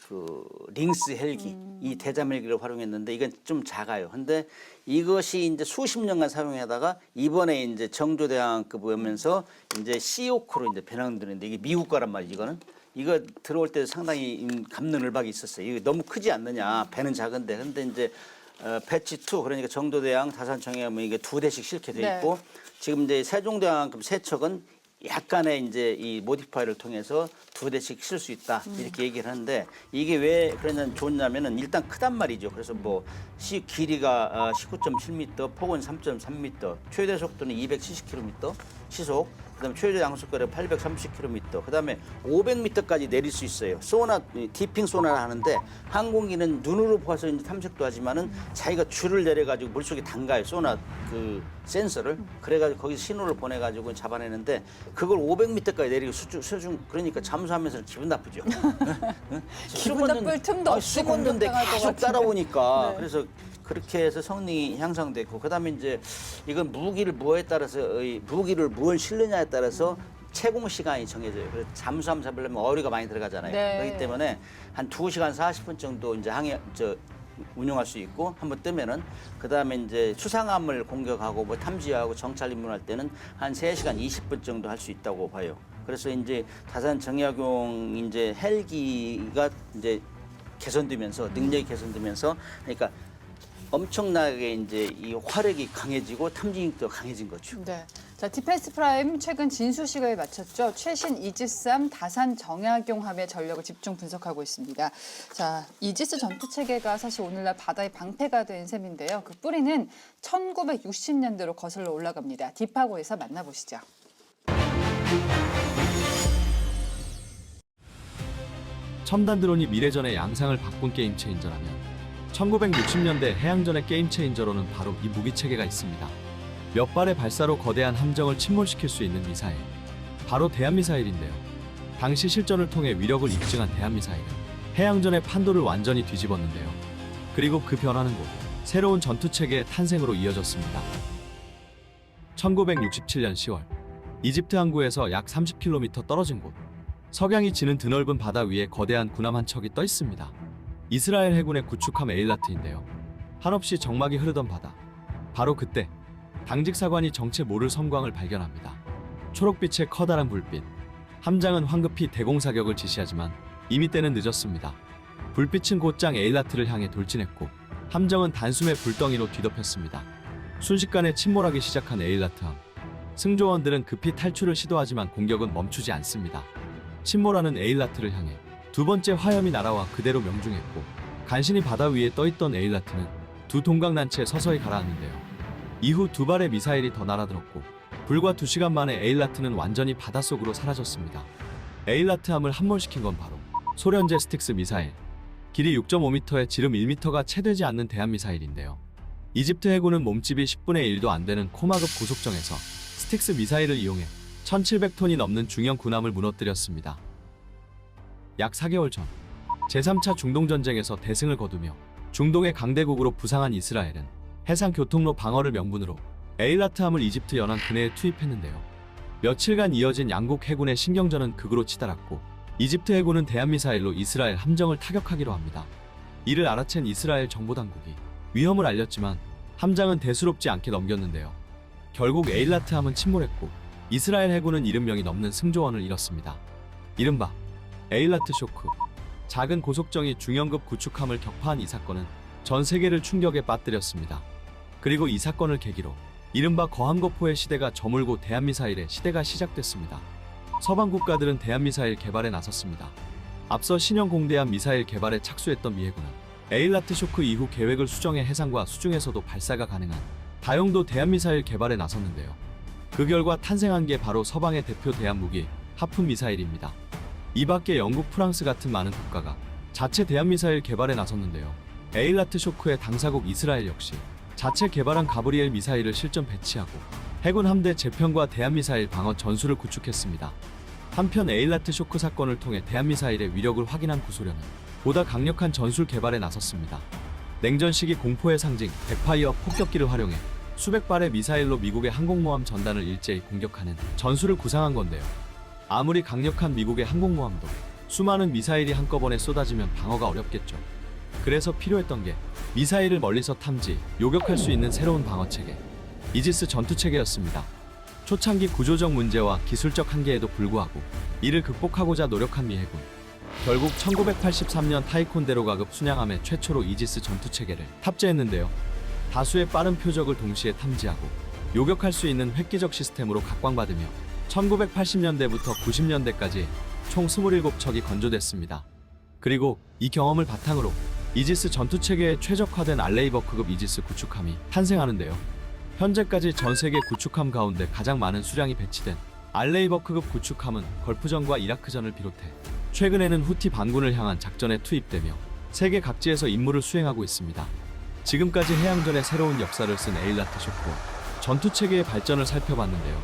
[SPEAKER 2] 그 링스 헬기 이 대잠 헬기를 활용했는데 이건 좀 작아요. 근데 이것이 이제 수십 년간 사용하다가 이번에 이제 정조대왕급 오면서 이제 시오크로 이제 변형되는데 이게 미국 거란 말이지 이거는. 이거 들어올 때 상당히 감론을박이 있었어요. 이거 너무 크지 않느냐. 배는 작은데. 근데 이제 배치 2 그러니까 정도대왕 다산청해하면 이게 2대씩 실게 돼 있고
[SPEAKER 1] 네.
[SPEAKER 2] 지금 이제 세종대왕급 세척은 약간의 이제 이 모디파이를 통해서 2대씩 쓸 수 있다 이렇게 얘기를 하는데 이게 왜 그러냐 좋냐면은 일단 크단 말이죠. 그래서 뭐 길이가 19.7m, 폭은 3.3m, 최대 속도는 270km 시속. 그다음에 최대 양속거리가 830km. 그다음에 500m까지 내릴 수 있어요. 소나 디핑 소나를 하는데 항공기는 눈으로 봐서 이제 탐색도 하지만은 자기가 줄을 내려가지고 물속에 담가요. 소나 그 센서를. 그래가지고 거기서 신호를 보내가지고 잡아내는데 그걸 500m까지 내리고 수중 그러니까 잠수하면서 기분 나쁘죠.
[SPEAKER 1] 기분 나쁠 틈도 없이
[SPEAKER 2] 수건던데
[SPEAKER 1] 공격당할 것
[SPEAKER 2] 계속
[SPEAKER 1] 같은데.
[SPEAKER 2] 따라오니까
[SPEAKER 1] 네.
[SPEAKER 2] 그래서. 그렇게 해서 성능이 향상됐고 그다음에 이제 이건 무기를 무엇에 따라서 무기를 무엇을 실느냐에 따라서 채공 시간이 정해져요. 그래서 잠수함 잡으려면 어류가 많이 들어가잖아요.
[SPEAKER 1] 네.
[SPEAKER 2] 그렇기 때문에 한 2시간 40분 정도 이제 운용할 수 있고 한번 뜨면은 그다음에 이제 수상함을 공격하고 뭐 탐지하고 정찰 입문할 때는 한 3시간 20분 정도 할 수 있다고 봐요. 그래서 이제 다산 정약용 이제 헬기가 이제 개선되면서 능력이 개선되면서 그러니까 엄청나게 이제 이 화력이 강해지고 탐지력도 강해진 거죠.
[SPEAKER 1] 네. 자, 디펜스 프라임 최근 진수식을 마쳤죠. 최신 이지스-3 다산 정약용함의 전력을 집중 분석하고 있습니다. 자, 이지스 전투 체계가 사실 오늘날 바다의 방패가 된 셈인데요. 그 뿌리는 1960년대로 거슬러 올라갑니다. 딥하고에서 만나보시죠.
[SPEAKER 4] 첨단 드론이 미래전의 양상을 바꾼 게임 체인저라면 1960년대 해양전의 게임 체인저로는 바로 이 무기 체계가 있습니다. 몇 발의 발사로 거대한 함정을 침몰시킬 수 있는 미사일. 바로 대한미사일인데요. 당시 실전을 통해 위력을 입증한 대한미사일은 해양전의 판도를 완전히 뒤집었는데요. 그리고 그 변화는 곧 새로운 전투 체계의 탄생으로 이어졌습니다. 1967년 10월 이집트 항구에서 약 30km 떨어진 곳 석양이 지는 드넓은 바다 위에 거대한 군함 한 척이 떠 있습니다. 이스라엘 해군의 구축함 에일라트인데요. 한없이 적막이 흐르던 바다. 바로 그때 당직 사관이 정체 모를 섬광을 발견합니다. 초록빛의 커다란 불빛. 함장은 황급히 대공사격을 지시하지만 이미 때는 늦었습니다. 불빛은 곧장 에일라트를 향해 돌진했고 함정은 단숨에 불덩이로 뒤덮였습니다. 순식간에 침몰하기 시작한 에일라트함. 승조원들은 급히 탈출을 시도하지만 공격은 멈추지 않습니다. 침몰하는 에일라트를 향해 두 번째 화염이 날아와 그대로 명중했고 간신히 바다 위에 떠있던 에일라트는 두 동강난치에 서서히 가라앉는데요. 이후 두 발의 미사일이 더 날아들었고 불과 2시간 만에 에일라트는 완전히 바닷속으로 사라졌습니다. 에일라트함을 함몰시킨 건 바로 소련제 스틱스 미사일. 길이 6.5m에 지름 1m가 채 되지 않는 대한미사일인데요. 이집트 해군은 몸집이 10분의 1도 안 되는 코마급 고속정에서 스틱스 미사일을 이용해 1700톤이 넘는 중형 군함을 무너뜨렸습니다. 약 4개월 전 제3차 중동전쟁에서 대승을 거두며 중동의 강대국으로 부상한 이스라엘은 해상교통로 방어를 명분으로 에일라트함을 이집트 연안 근해에 투입했는데요. 며칠간 이어진 양국 해군의 신경전은 극으로 치달았고 이집트 해군은 대한미사일로 이스라엘 함정을 타격하기로 합니다. 이를 알아챈 이스라엘 정보당국이 위험을 알렸지만 함장은 대수롭지 않게 넘겼는데요. 결국 에일라트 함은 침몰했고 이스라엘 해군은 70명이 넘는 승조원을 잃었습니다. 이른바 에일라트 쇼크. 작은 고속정이 중형급 구축함을 격파한 이 사건은 전 세계를 충격에 빠뜨렸습니다. 그리고 이 사건을 계기로 이른바 거함거포의 시대가 저물고 대한미사일의 시대가 시작됐습니다. 서방 국가들은 대한미사일 개발에 나섰습니다. 앞서 신형 공대함 미사일 개발에 착수했던 미해군은 에일라트 쇼크 이후 계획을 수정해 해상과 수중에서도 발사가 가능한 다용도 대한미사일 개발에 나섰는데요. 그 결과 탄생한 게 바로 서방의 대표 대한무기 하푼 미사일입니다. 이 밖에 영국, 프랑스 같은 많은 국가가 자체 대한미사일 개발에 나섰는데요. 에일라트 쇼크의 당사국 이스라엘 역시 자체 개발한 가브리엘 미사일을 실전 배치하고 해군 함대 재편과 대한미사일 방어 전술을 구축했습니다. 한편 에일라트 쇼크 사건을 통해 대한미사일의 위력을 확인한 구소련은 보다 강력한 전술 개발에 나섰습니다. 냉전 시기 공포의 상징 백파이어 폭격기를 활용해 수백 발의 미사일로 미국의 항공모함 전단을 일제히 공격하는 전술을 구상한 건데요. 아무리 강력한 미국의 항공모함도 수많은 미사일이 한꺼번에 쏟아지면 방어가 어렵겠죠. 그래서 필요했던 게 미사일을 멀리서 탐지, 요격할 수 있는 새로운 방어체계, 이지스 전투체계였습니다. 초창기 구조적 문제와 기술적 한계에도 불구하고 이를 극복하고자 노력한 미 해군. 결국 1983년 타이콘데로 가급 순양함에 최초로 이지스 전투체계를 탑재했는데요. 다수의 빠른 표적을 동시에 탐지하고 요격할 수 있는 획기적 시스템으로 각광받으며 1980년대부터 90년대까지 총 27척이 건조됐습니다. 그리고 이 경험을 바탕으로 이지스 전투체계에 최적화된 알레이버크급 이지스 구축함이 탄생하는데요. 현재까지 전 세계 구축함 가운데 가장 많은 수량이 배치된 알레이버크급 구축함은 걸프전과 이라크전을 비롯해 최근에는 후티 반군을 향한 작전에 투입되며 세계 각지에서 임무를 수행하고 있습니다. 지금까지 해양전의 새로운 역사를 쓴 에일라트 쇼크와 전투체계의 발전을 살펴봤는데요.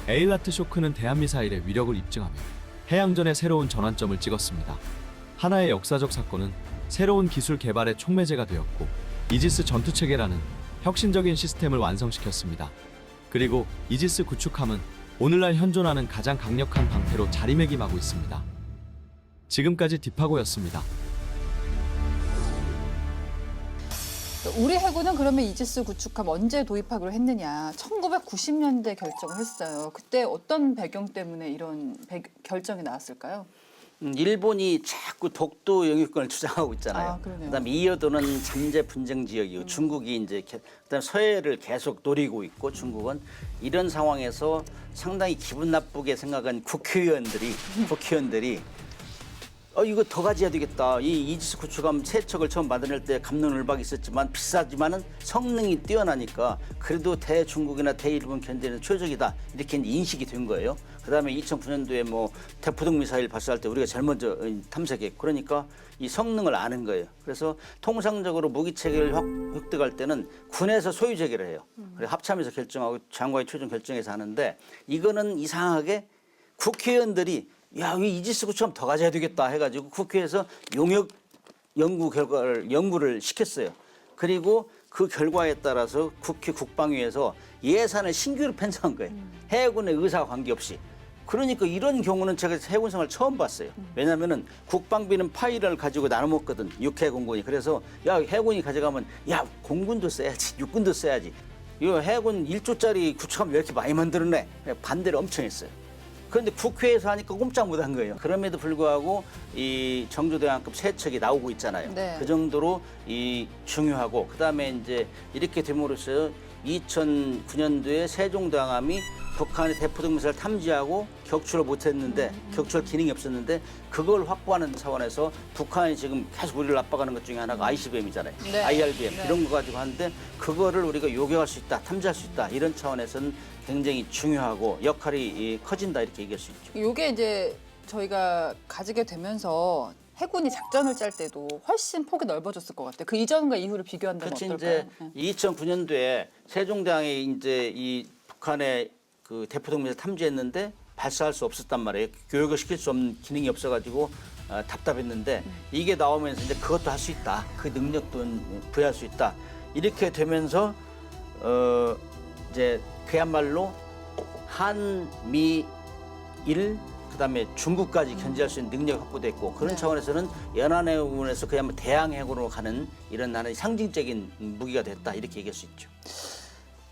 [SPEAKER 4] 에일라트 쇼크는 대한미사일의 위력을 입증하며 해양전의 새로운 전환점을 찍었습니다. 하나의 역사적 사건은 새로운 기술 개발의 촉매제가 되었고 이지스 전투체계라는 혁신적인 시스템을 완성시켰습니다. 그리고 이지스 구축함은 오늘날 현존하는 가장 강력한 방패로 자리매김하고 있습니다. 지금까지 딥하고였습니다.
[SPEAKER 1] 우리 해군은 그러면 이지스 구축함 언제 도입하기로 했느냐? 1990년대 결정을 했어요. 그때 어떤 배경 때문에 이런 결정이 나왔을까요?
[SPEAKER 2] 일본이 자꾸 독도 영유권을 주장하고 있잖아요.
[SPEAKER 1] 아, 그러네요.
[SPEAKER 2] 그다음에 이어도는 잠재 분쟁 지역이고 중국이 이제 그다음 서해를 계속 노리고 있고 중국은 이런 상황에서 상당히 기분 나쁘게 생각한 국회의원들이 이거 더 가져야 되겠다. 이 이지스 구축함 세 척을 처음 만들 때 갑론을박이 있었지만 비싸지만은 성능이 뛰어나니까 그래도 대중국이나 대일본 견제는 최적이다. 이렇게 인식이 된 거예요. 그다음에 2009년도에 뭐 대포동 미사일 발사할 때 우리가 제일 먼저 탐색했고 그러니까 이 성능을 아는 거예요. 그래서 통상적으로 무기 체계를 획득할 때는 군에서 소유 체계를 해요. 그래서 합참에서 결정하고 장관이 최종 결정해서 하는데 이거는 이상하게 국회의원들이 야, 이 이지스 구축함 더 가져야 되겠다 해가지고 국회에서 용역 연구를 시켰어요. 그리고 그 결과에 따라서 국회 국방위에서 예산을 신규로 편성한 거예요. 해군의 의사와 관계없이. 그러니까 이런 경우는 제가 해군 생활 처음 봤어요. 왜냐면은 국방비는 파일을 가지고 나눠 먹거든. 육해 공군이. 그래서 야, 해군이 가져가면 야, 공군도 써야지. 육군도 써야지. 이 해군 1조짜리 구축함 왜 이렇게 많이 만들었네. 반대를 엄청 했어요. 그런데 국회에서 하니까 꼼짝 못한 거예요. 그럼에도 불구하고 이 정조대왕급 세 척이 나오고 있잖아요.
[SPEAKER 1] 네.
[SPEAKER 2] 그 정도로 이 중요하고 그다음에 이제 이렇게 됨으로써 2009년도에 세종대왕함이 북한의 대포동 미사일을 탐지하고 격추를 못했는데 격추할 기능이 없었는데 그걸 확보하는 차원에서 북한이 지금 계속 우리를 압박하는 것 중에 하나가 ICBM이잖아요.
[SPEAKER 1] 네.
[SPEAKER 2] IRBM
[SPEAKER 1] 네.
[SPEAKER 2] 이런 거 가지고 하는데 그거를 우리가 요격할 수 있다, 탐지할 수 있다 이런 차원에서는 굉장히 중요하고 역할이 커진다 이렇게 얘기할 수 있죠.
[SPEAKER 1] 이게 이제 저희가 가지게 되면서 해군이 작전을 짤 때도 훨씬 폭이 넓어졌을 것 같아요. 그 이전과 이후를 비교한다면
[SPEAKER 2] 그렇지
[SPEAKER 1] 어떨까요?
[SPEAKER 2] 이제 2009년도에 세종대왕이 이제 이 북한의 그 대포동 미사일 탐지했는데 발사할 수 없었단 말이에요. 교육을 시킬 수 없는 기능이 없어가지고 답답했는데 이게 나오면서 이제 그것도 할 수 있다. 그 능력도 부여할 수 있다. 이렇게 되면서 이제 그야말로 한미일 그다음에 중국까지 견제할 수 있는 능력이 확보됐고 그런
[SPEAKER 1] 네.
[SPEAKER 2] 차원에서는 연안해군에서 그야말로 대항해군으로 가는 이런 하나의 상징적인 무기가 됐다 이렇게 얘기할 수 있죠.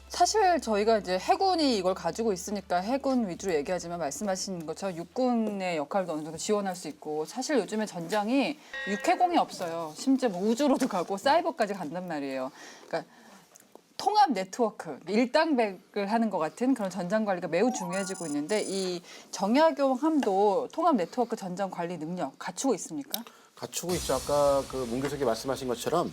[SPEAKER 1] 사실 저희가 이제 해군이 이걸 가지고 있으니까 해군 위주로 얘기하지만 말씀하신 것처럼 육군의 역할도 어느 정도 지원할 수 있고 사실 요즘에 전장이 육해공이 없어요. 심지어 뭐 우주로도 가고 사이버까지 간단 말이에요. 그러니까 통합 네트워크, 일당백을 하는 것 같은 그런 전장 관리가 매우 중요해지고 있는데 이 정약용 함도 통합 네트워크 전장 관리 능력 갖추고 있습니까?
[SPEAKER 3] 갖추고 있죠. 아까 그 문 교수님이 말씀하신 것처럼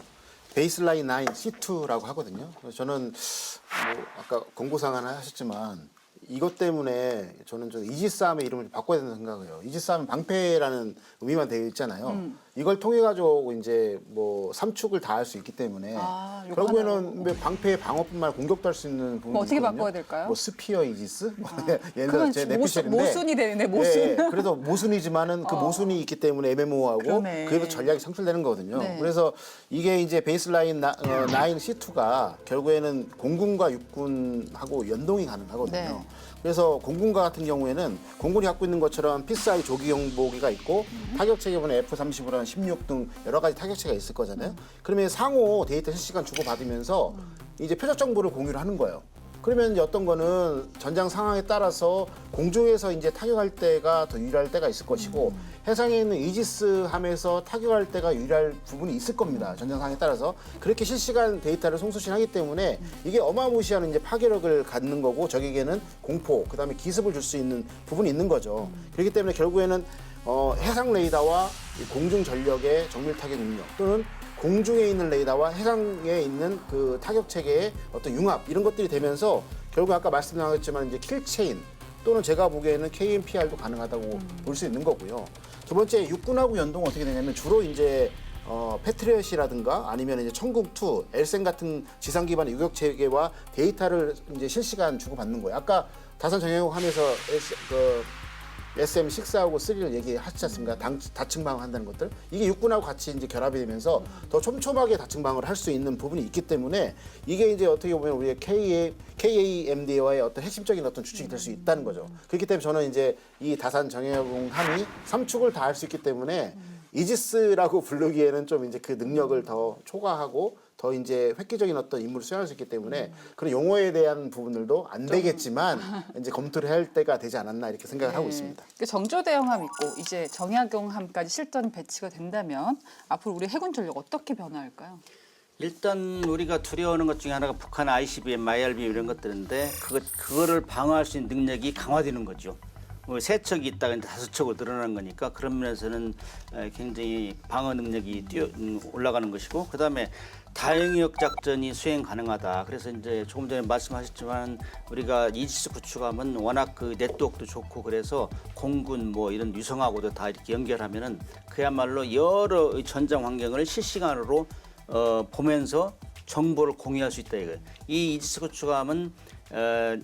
[SPEAKER 3] 베이스라인 9 C2라고 하거든요. 그래서 저는 뭐 아까 공고상 하나 하셨지만 이것 때문에 저는 좀 이지스함의 이름을 바꿔야 된다고 생각해요. 이지스함은 방패라는 의미만 되어 있잖아요. 이걸 통해 가지고 이제 뭐 삼축을 다 할 수 있기 때문에
[SPEAKER 1] 아,
[SPEAKER 3] 결국에는 방패의 방어뿐만 아니라 공격도 할 수 있는 부분이
[SPEAKER 1] 뭐 어떻게
[SPEAKER 3] 있거든요.
[SPEAKER 1] 바꿔야 될까요?
[SPEAKER 3] 뭐 스피어 이지스? 예를 들어
[SPEAKER 1] 그건
[SPEAKER 3] 제 내피셜인데
[SPEAKER 1] 모순이 되네, 모순.
[SPEAKER 3] 예, 그래서 모순이지만은 그 모순이 있기 때문에 애매모호하고
[SPEAKER 1] 그러네.
[SPEAKER 3] 그래서 전략이 창출되는 거거든요.
[SPEAKER 1] 네.
[SPEAKER 3] 그래서 이게 이제 베이스라인 9 C2가 결국에는 공군과 육군하고 연동이 가능하거든요.
[SPEAKER 1] 네.
[SPEAKER 3] 그래서 공군과 같은 경우에는 공군이 갖고 있는 것처럼 PSI 조기 경보기가 있고 타격 체계보는 F-35랑 16 등 여러 가지 타격체가 있을 거잖아요. 그러면 상호 데이터 실시간 주고 받으면서 이제 표적 정보를 공유를 하는 거예요. 그러면 이제 어떤 거는 전장 상황에 따라서 공중에서 이제 타격할 때가 더 유리할 때가 있을 것이고 해상에 있는 이지스 함에서 타격할 때가 유리할 부분이 있을 겁니다. 전장 상황에 따라서 그렇게 실시간 데이터를 송수신하기 때문에 이게 어마무시한 이제 파괴력을 갖는 거고 적에게는 공포, 그다음에 기습을 줄 수 있는 부분이 있는 거죠. 그렇기 때문에 결국에는 해상 레이더와 이 공중 전력의 정밀 타격 능력 또는 공중에 있는 레이더와 해상에 있는 그 타격 체계의 어떤 융합 이런 것들이 되면서 결국 아까 말씀드렸지만 이제 킬체인 또는 제가 보기에는 KMPR도 가능하다고 볼 수 있는 거고요. 두 번째 육군하고 연동은 어떻게 되냐면 주로 이제 패트리엇이라든가 아니면 이제 천국2, 엘센 같은 지상 기반의 유격 체계와 데이터를 이제 실시간 주고받는 거예요. 아까 다산 정예공 하면서 SM6하고 3를 얘기하셨지 않습니까? 다층 방어한다는 것들. 이게 육군하고 같이 이제 결합이 되면서 더 촘촘하게 다층 방어를 할 수 있는 부분이 있기 때문에 이게 이제 어떻게 보면 우리의 KAMD와의 어떤 핵심적인 어떤 추측이 될 수 있다는 거죠. 그렇기 때문에 저는 이제 이 다산 정예공 함이 삼축을 다 할 수 있기 때문에 이지스라고 부르기에는 좀 이제 그 능력을 더 초과하고 더 이제 획기적인 어떤 임무를 수행할 수 있기 때문에 그런 용어에 대한 부분들도 안 되겠지만 이제 검토를 할 때가 되지 않았나 이렇게 생각을 하고 있습니다.
[SPEAKER 1] 그 정조대형함 있고 이제 정약용함까지 실전 배치가 된다면 앞으로 우리 해군 전력 어떻게 변화할까요?
[SPEAKER 2] 일단 우리가 두려워하는 것 중에 하나가 북한 ICBM, IRBM 이런 것들인데 그거를 방어할 수 있는 능력이 강화되는 거죠. 뭐 세 척이 있다가 이제 5척으로 늘어나는 거니까 그런 면에서는 굉장히 방어 능력이 올라가는 것이고 그다음에 다영역 작전이 수행 가능하다. 그래서 이제 조금 전에 말씀하셨지만 우리가 이지스 구축하면 워낙 그 네트워크도 좋고 그래서 공군 뭐 이런 유성하고도 다 이렇게 연결하면은 그야말로 여러 전장 환경을 실시간으로 보면서 정보를 공유할 수 있다 이거예요. 이 이지스 구축함은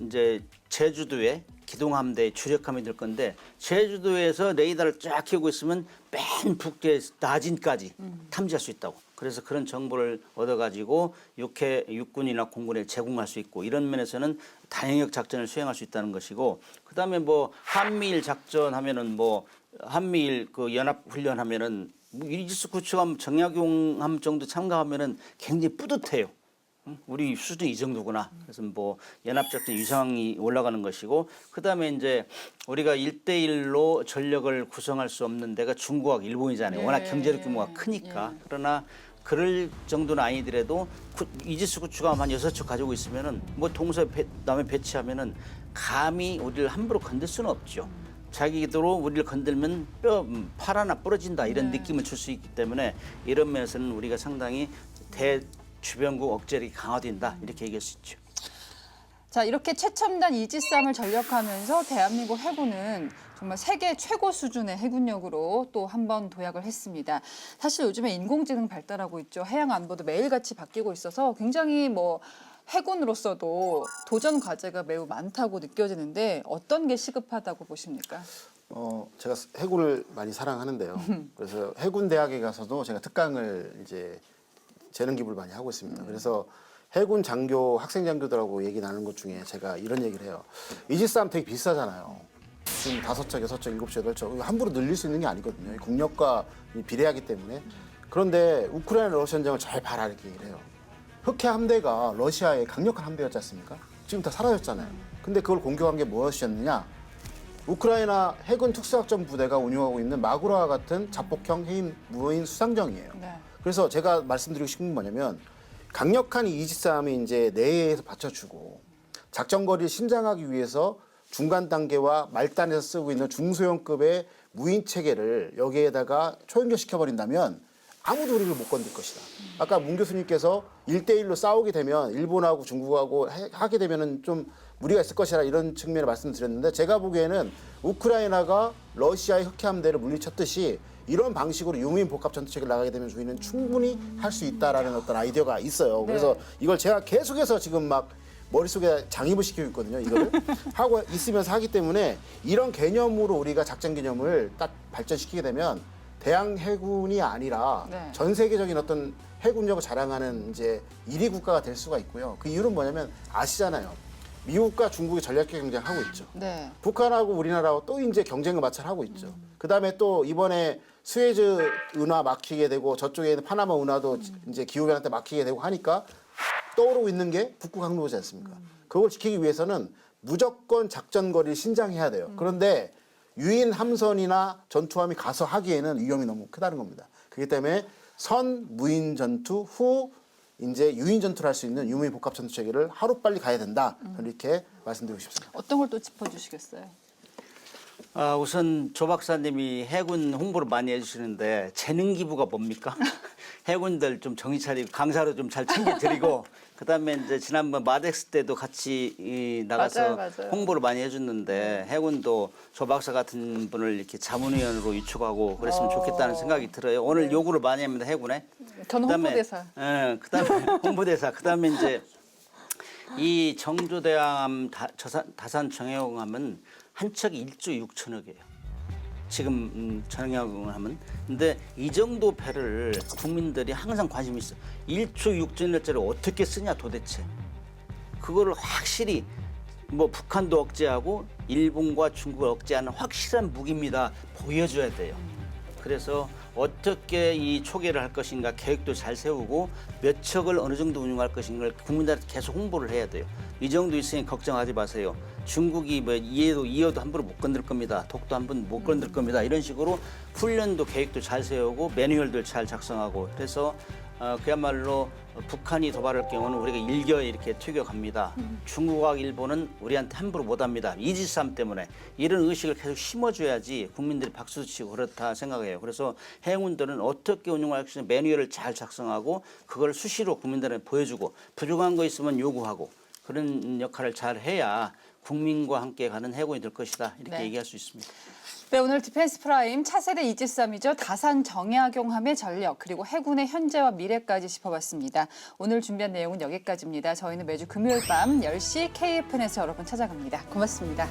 [SPEAKER 2] 이제 제주도에 기동함대 주력함이 될 건데 제주도에서 레이더를 쫙 켜고 있으면 맨 북계 나진까지 탐지할 수 있다고. 그래서 그런 정보를 얻어가지고 육군이나 공군에 제공할 수 있고 이런 면에서는 다영역 작전을 수행할 수 있다는 것이고 그다음에 뭐 한미일 작전하면은 뭐 한미일 그 연합 훈련하면은 이지스 구축함 정약용함 정도 참가하면은 굉장히 뿌듯해요. 우리 수준이 이 정도구나. 그래서 뭐 연합작전 위상이 올라가는 것이고 그다음에 이제 우리가 1대1로 전력을 구성할 수 없는 데가 중국하고 일본이잖아요. 워낙 경제력 규모가 크니까. 그러나 그럴 정도는 아니더라도 이지스 구축함 한 6척 가지고 있으면은 뭐 동서남에 배치하면은 감히 우리를 함부로 건들 수는 없죠. 자기들로 우리를 건들면 팔 하나 부러진다 이런 느낌을 줄 수 있기 때문에 이런 면에서는 우리가 상당히 주변국 억제력이 강화된다 이렇게 얘기할 수 있죠.
[SPEAKER 1] 자, 이렇게 최첨단 이지스함을 전력하면서 대한민국 해군은 정말 세계 최고 수준의 해군력으로 또 한 번 도약을 했습니다. 사실 요즘에 인공지능 발달하고 있죠. 해양 안보도 매일같이 바뀌고 있어서 굉장히 뭐 해군으로서도 도전 과제가 매우 많다고 느껴지는데 어떤 게 시급하다고 보십니까?
[SPEAKER 3] 제가 해군을 많이 사랑하는데요. 그래서 해군 대학에 가서도 제가 특강을 이제 재능 기부를 많이 하고 있습니다. 그래서 해군 장교, 학생 장교들하고 얘기 나누는 것 중에 제가 이런 얘기를 해요. 이지스함 되게 비싸잖아요. 지금 5척, 6척, 7척, 8척 함부로 늘릴 수 있는 게 아니거든요. 국력과 비례하기 때문에. 그런데 우크라이나 러시아 전쟁을 잘 봐라 이렇게 얘기를 해요. 흑해 함대가 러시아의 강력한 함대였지 않습니까? 지금 다 사라졌잖아요. 근데 그걸 공격한 게 무엇이었느냐? 우크라이나 해군 특수작전 부대가 운용하고 있는 마구라와 같은 자폭형 해임 무인 수상정이에요.
[SPEAKER 1] 네.
[SPEAKER 3] 그래서 제가 말씀드리고 싶은 건 뭐냐면 강력한 이지스함이 이제 내에서 받쳐주고 작전 거리를 신장하기 위해서 중간 단계와 말단에서 쓰고 있는 중소형급의 무인 체계를 여기에다가 초연결시켜 버린다면 아무도 우리를 못 건들 것이다. 아까 문 교수님께서 1대1로 싸우게 되면 일본하고 중국하고 하게 되면은 좀 무리가 있을 것이라 이런 측면을 말씀드렸는데 제가 보기에는 우크라이나가 러시아의 흑해 함대를 물리쳤듯이 이런 방식으로 유무인 복합 전투체계를 나가게 되면 저희는 충분히 할 수 있다라는 어떤 아이디어가 있어요. 그래서 이걸 제가 계속해서 지금 막 머릿속에 장입을 시키고 있거든요. 이거를 하고 있으면서 하기 때문에 이런 개념으로 우리가 작전 개념을 딱 발전시키게 되면 대양 해군이 아니라
[SPEAKER 1] 네.
[SPEAKER 3] 전 세계적인 어떤 해군력을 자랑하는 이제 1위 국가가 될 수가 있고요. 그 이유는 뭐냐면 아시잖아요. 미국과 중국이 전략적 경쟁하고 있죠.
[SPEAKER 1] 네.
[SPEAKER 3] 북한하고 우리나라하고 또 이제 경쟁을 마찰하고 있죠. 그다음에 또 이번에 수에즈 운하 막히게 되고 저쪽에 있는 파나마 운하도 이제 기후변화 때 막히게 되고 하니까 떠오르고 있는 게 북극 항로지 않습니까? 그걸 지키기 위해서는 무조건 작전 거리를 신장해야 돼요. 그런데 유인 함선이나 전투함이 가서 하기에는 위험이 너무 크다는 겁니다. 그렇기 때문에 선 무인 전투 후 이제 유인 전투를 할 수 있는 유무인 복합 전투 체계를 하루 빨리 가야 된다. 이렇게 말씀드리고 싶습니다.
[SPEAKER 1] 어떤 걸 또 짚어주시겠어요?
[SPEAKER 2] 우선 조 박사님이 해군 홍보를 많이 해주시는데 재능 기부가 뭡니까? 해군들 좀 정신 차리고 강사로 좀 잘 챙겨드리고 그다음에 이제 지난번 마덱스 때도 같이 나가서
[SPEAKER 1] 맞아요.
[SPEAKER 2] 홍보를 많이 해줬는데 해군도 조 박사 같은 분을 이렇게 자문위원으로 위촉하고 그랬으면 좋겠다는 생각이 들어요. 오늘 요구를 많이 합니다 해군에.
[SPEAKER 1] 저는 홍보대사.
[SPEAKER 2] 그다음에 홍보대사. 그다음에 이제 이 정조대왕함 다산 정약용함은 한 척이 1조 6천억이에요. 지금 정약용함은. 근데 이 정도 배를 국민들이 항상 관심이 있어. 1조 6천억짜리 어떻게 쓰냐 도대체. 그거를 확실히 뭐 북한도 억제하고 일본과 중국을 억제하는 확실한 무기입니다. 보여줘야 돼요. 그래서 어떻게 이 초계를 할 것인가 계획도 잘 세우고 몇 척을 어느 정도 운용할 것인가를 국민들한테 계속 홍보를 해야 돼요. 이 정도 있으니 걱정하지 마세요. 중국이 뭐 이어도 함부로 못 건들 겁니다. 독도 함부로 못 건들 겁니다. 이런 식으로 훈련도 계획도 잘 세우고 매뉴얼들 잘 작성하고 그래서 그야말로 북한이 도발할 경우는 우리가 일겨 이렇게 퇴격합니다. 중국과 일본은 우리한테 함부로 못합니다. 이지스함 때문에 이런 의식을 계속 심어줘야지 국민들이 박수도 치고 그렇다 생각해요. 그래서 해군들은 어떻게 운용할 수 있는 매뉴얼을 잘 작성하고 그걸 수시로 국민들한테 보여주고 부족한 거 있으면 요구하고 그런 역할을 잘 해야 국민과 함께 가는 해군이 될 것이다 이렇게
[SPEAKER 1] 네.
[SPEAKER 2] 얘기할 수 있습니다.
[SPEAKER 1] 네, 오늘 디펜스 프라임 차세대 이지스함이죠. 다산 정약용함의 전력 그리고 해군의 현재와 미래까지 짚어봤습니다. 오늘 준비한 내용은 여기까지입니다. 저희는 매주 금요일 밤 10시 KFN에서 여러분 찾아갑니다. 고맙습니다.